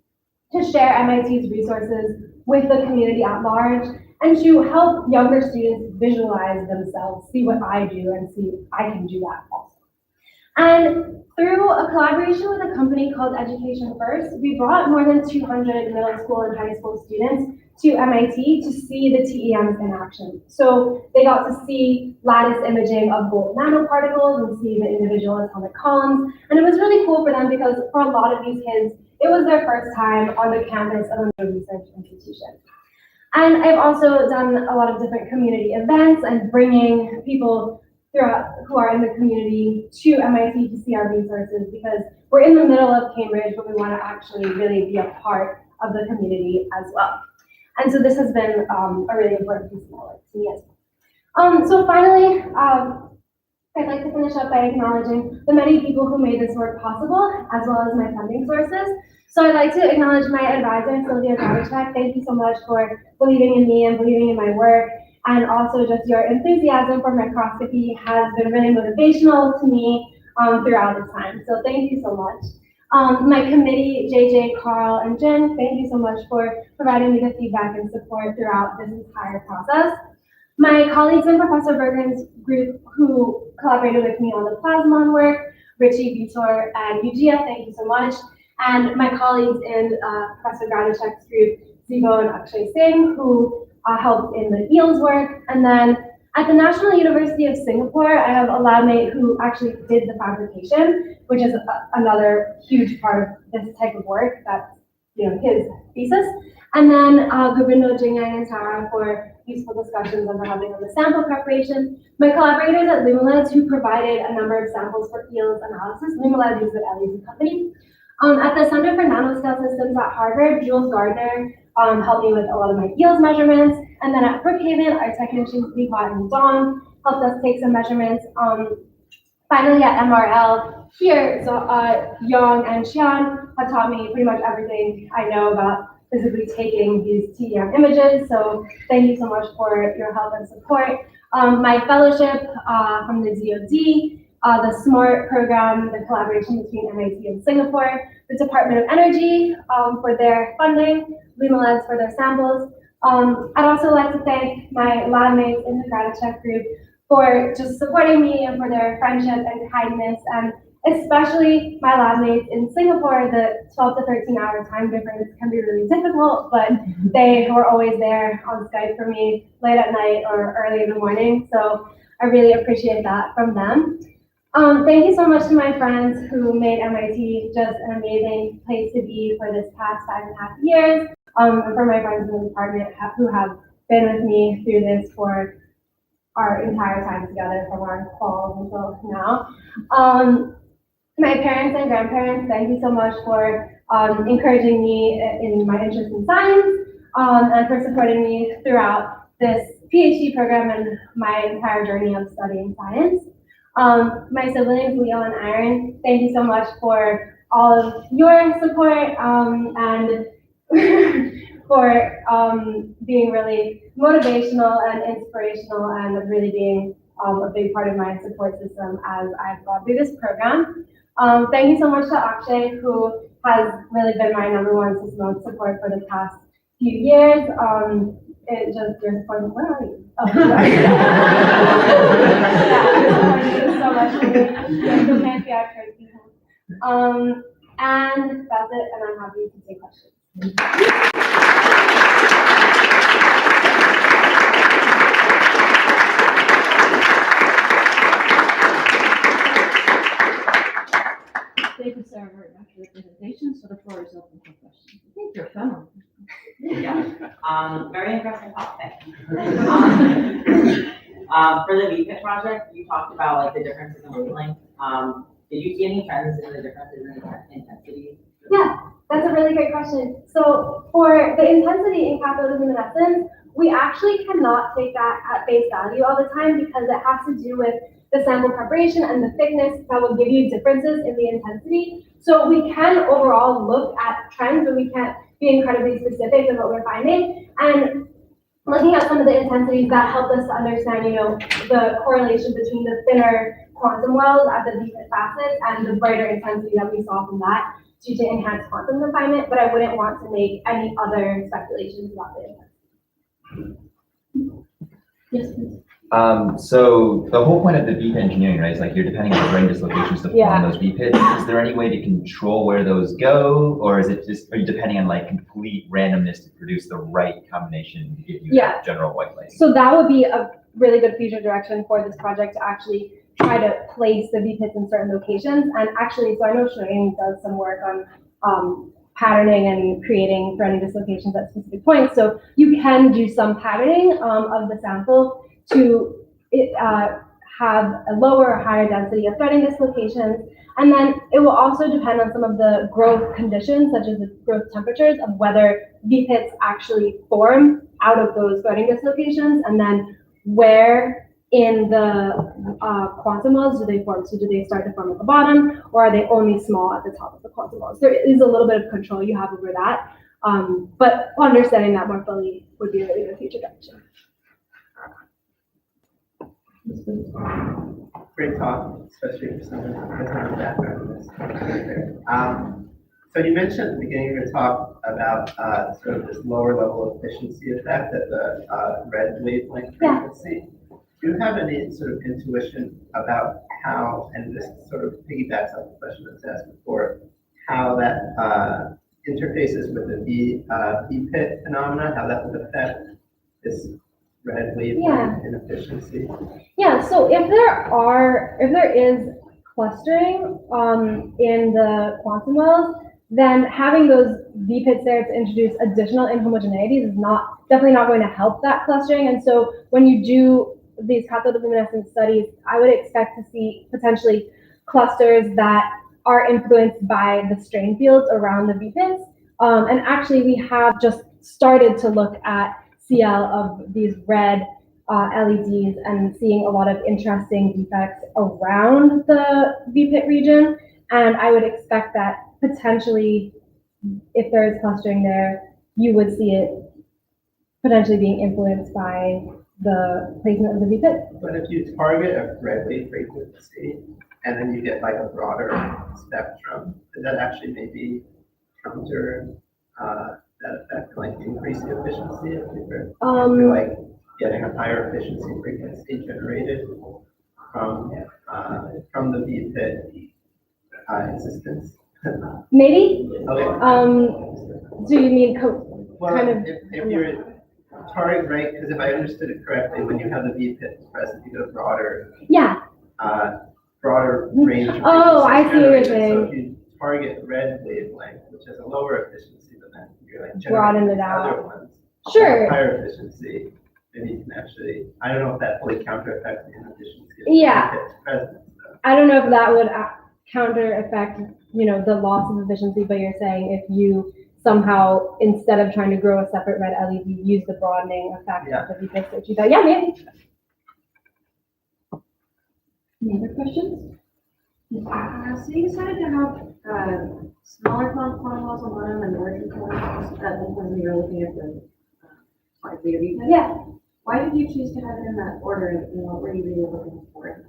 to share MIT's resources with the community at large and to help younger students visualize themselves, see what I do and see if I can do that also. And through a collaboration with a company called Education First, we brought more than 200 middle school and high school students to MIT to see the TEMs in action. So they got to see lattice imaging of gold nanoparticles and see the individual atomic columns. And it was really cool for them because for a lot of these kids, it was their first time on the campus of a research institution. And I've also done a lot of different community events and bringing people throughout who are in the community to MIT to see our resources because we're in the middle of Cambridge, but we want to actually really be a part of the community as well. And so this has been a really important piece of my work to me as well. So finally, I'd like to finish up by acknowledging the many people who made this work possible, as well as my funding sources. So I'd like to acknowledge my advisor, Sylvia Gravicek. Thank you so much for believing in me and believing in my work. And also just your enthusiasm for microscopy has been really motivational to me throughout this time. So thank you so much. My committee, JJ, Carl, and Jen, thank you so much for providing me the feedback and support throughout this entire process. My colleagues in Professor Bergen's group who collaborated with me on the plasmon work, Richie, Vitor, and Eugenia, thank you so much. And my colleagues in Professor Gradicek's group, Zivo and Akshay Singh, who helped in the EELS work. And then at the National University of Singapore, I have a lab mate who actually did the fabrication, which is another huge part of this type of work. That's his thesis. And then Govindo, Jingyang, and Tara for useful discussions on having on the sample preparation. My collaborators at Lumilabs who provided a number of samples for EELS analysis. Lumilabs is the LEZ company. At the Center for Nanoscale Systems at Harvard, Jules Gardner helped me with a lot of my EELS measurements. And then at Brookhaven, our technicians, Liha and Dawn, helped us take some measurements. Finally, at MRL, here, so Yong and Xian have taught me pretty much everything I know about physically taking these TEM images. So thank you so much for your help and support. My fellowship from the DoD, the SMART program, the collaboration between MIT and Singapore, the Department of Energy for their funding, Lumilabs for their samples. I'd also like to thank my lab mates in the Gradicek group for just supporting me and for their friendship and kindness, and especially my lab mates in Singapore. The 12 to 13 hour time difference can be really difficult, but they were always there on Skype for me late at night or early in the morning. So I really appreciate that from them. Thank you so much to my friends who made MIT just an amazing place to be for this past 5.5 years. And for my friends in the department who have been with me through this for our entire time together from our fall until now. My parents and grandparents, thank you so much for encouraging me in my interest in science and for supporting me throughout this PhD program and my entire journey of studying science. My siblings, Leo and Aaron, thank you so much for all of your support and for being really motivational and inspirational and really being a big part of my support system as I've gone through this program. Thank you so much to Akshay, who has really been my #1 system of support for the past few years. It just your support. Where are you? Oh, sorry. Yeah, so much for me. So thank you, Akshay. And that's it, and I'm happy to take questions. Thank you, Sarah, very much for the presentation. So the floor is open for questions. I think you're feminine. Yeah, very impressive topic. For the VPIT project, you talked about like the differences in wavelength. Did you see any trends in the differences in intensity? Yeah, that's a really great question. So for the intensity in cathodoluminescence, we actually cannot take that at face value all the time because it has to do with the sample preparation and the thickness that will give you differences in the intensity. So we can overall look at trends, but we can't be incredibly specific in what we're finding. And looking at some of the intensities that helped us to understand, the correlation between the thinner quantum wells at the VPIT facets and the brighter intensity that we saw from that due to enhanced quantum confinement, but I wouldn't want to make any other speculations about the intensity. Yes, please. So the whole point of the VPIT engineering, right, is like you're depending on the brain dislocations to form those VPITs. Is there any way to control where those go, or is it just, are you depending on like complete randomness to produce the right combination to give you that general white light? So that would be a really good future direction for this project to actually try to place the VPITs in certain locations. And actually, so I know Shireen does some work on patterning and creating browning dislocations at specific points. So you can do some patterning of the sample to have a lower or higher density of threading dislocations. And then it will also depend on some of the growth conditions, such as the growth temperatures, of whether VPITs actually form out of those threading dislocations, and then where in the quantum wells do they form? So do they start to form at the bottom, or are they only small at the top of the quantum wells? There is a little bit of control you have over that, but understanding that more fully would be a really good future direction. Great talk, especially for someone who doesn't have a background in this. So you mentioned at the beginning of your talk about sort of this lower level of efficiency effect at the red wavelength frequency. Do you have any sort of intuition about how, and this sort of piggybacks on the question that was asked before, how that interfaces with the VPIT phenomena, how that would affect this red wavelength inefficiency? Yeah, so if there is clustering in the quantum wells, then having those VPITs there to introduce additional inhomogeneities is definitely not going to help that clustering. And so when you do these cathodoluminescence studies, I would expect to see potentially clusters that are influenced by the strain fields around the VPITs. And actually, we have just started to look at CL of these red LEDs and seeing a lot of interesting defects around the VPIT region. And I would expect that potentially, if there is clustering there, you would see it potentially being influenced by the placement of the VPIT. But if you target a red wave frequency and then you get like a broader spectrum, does that actually maybe counter that effect, like increase the efficiency if you're like getting a higher efficiency frequency generated from the VPIT existence? Maybe. Okay. Do you mean well, kind of? If you're target, right? Because if I understood it correctly, when you have the VPIT present, you get a broader. Yeah. Broader range of Oh, I see what you're saying. So if you target red wavelength, which has a lower efficiency, but then you're like broaden it generating out. other ones, Sure. higher efficiency, maybe you can actually, I don't know if that fully counter affects the inefficiency of Yeah. VPIT's presence. I don't know if that would counter affect, the loss of efficiency, but you're saying if you somehow, instead of trying to grow a separate red LED, use the broadening effect of the VPIT that you got. Yeah, maybe. Any other questions? So you decided to have smaller quantum wells on bottom and larger quantum wells at one point when you were looking at the twice bigger VPIT? Yeah. Why did you choose to have it in that order, and what were you really looking for?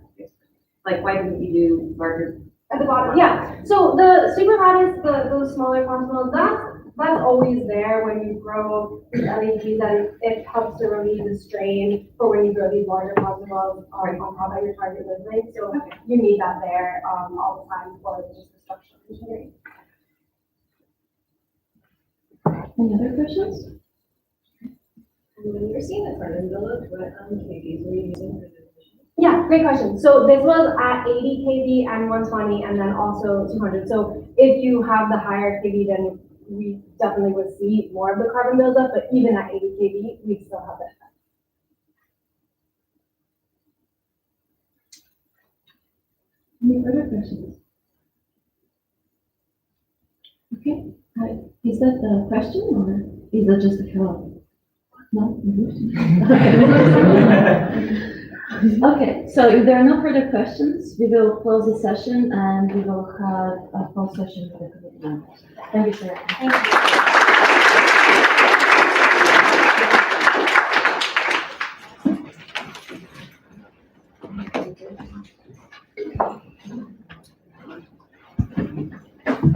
Like, why didn't you do larger? At the bottom, yeah. So the superlattice, those smaller quantum wells, that's always there when you grow these LEDs, and it helps to relieve the strain for when you grow these larger quantum wells on top of your target wavelength. So you need that there all the time for just the structural engineering. Any other questions? And when you were seeing the carbon buildup, what KVs were you using for the efficiency? Yeah, great question. So this was at 80 kV and 120, and then also 200. So if you have the higher kV, then we definitely would see more of the carbon buildup, but even at 80 kV, we still have that effect. Any further questions? Okay, is that the question or is that just a follow-up? No? Okay, so if there are no further questions, we will close the session and we will have a full session for the committee members. Thank you, sir. Thank you.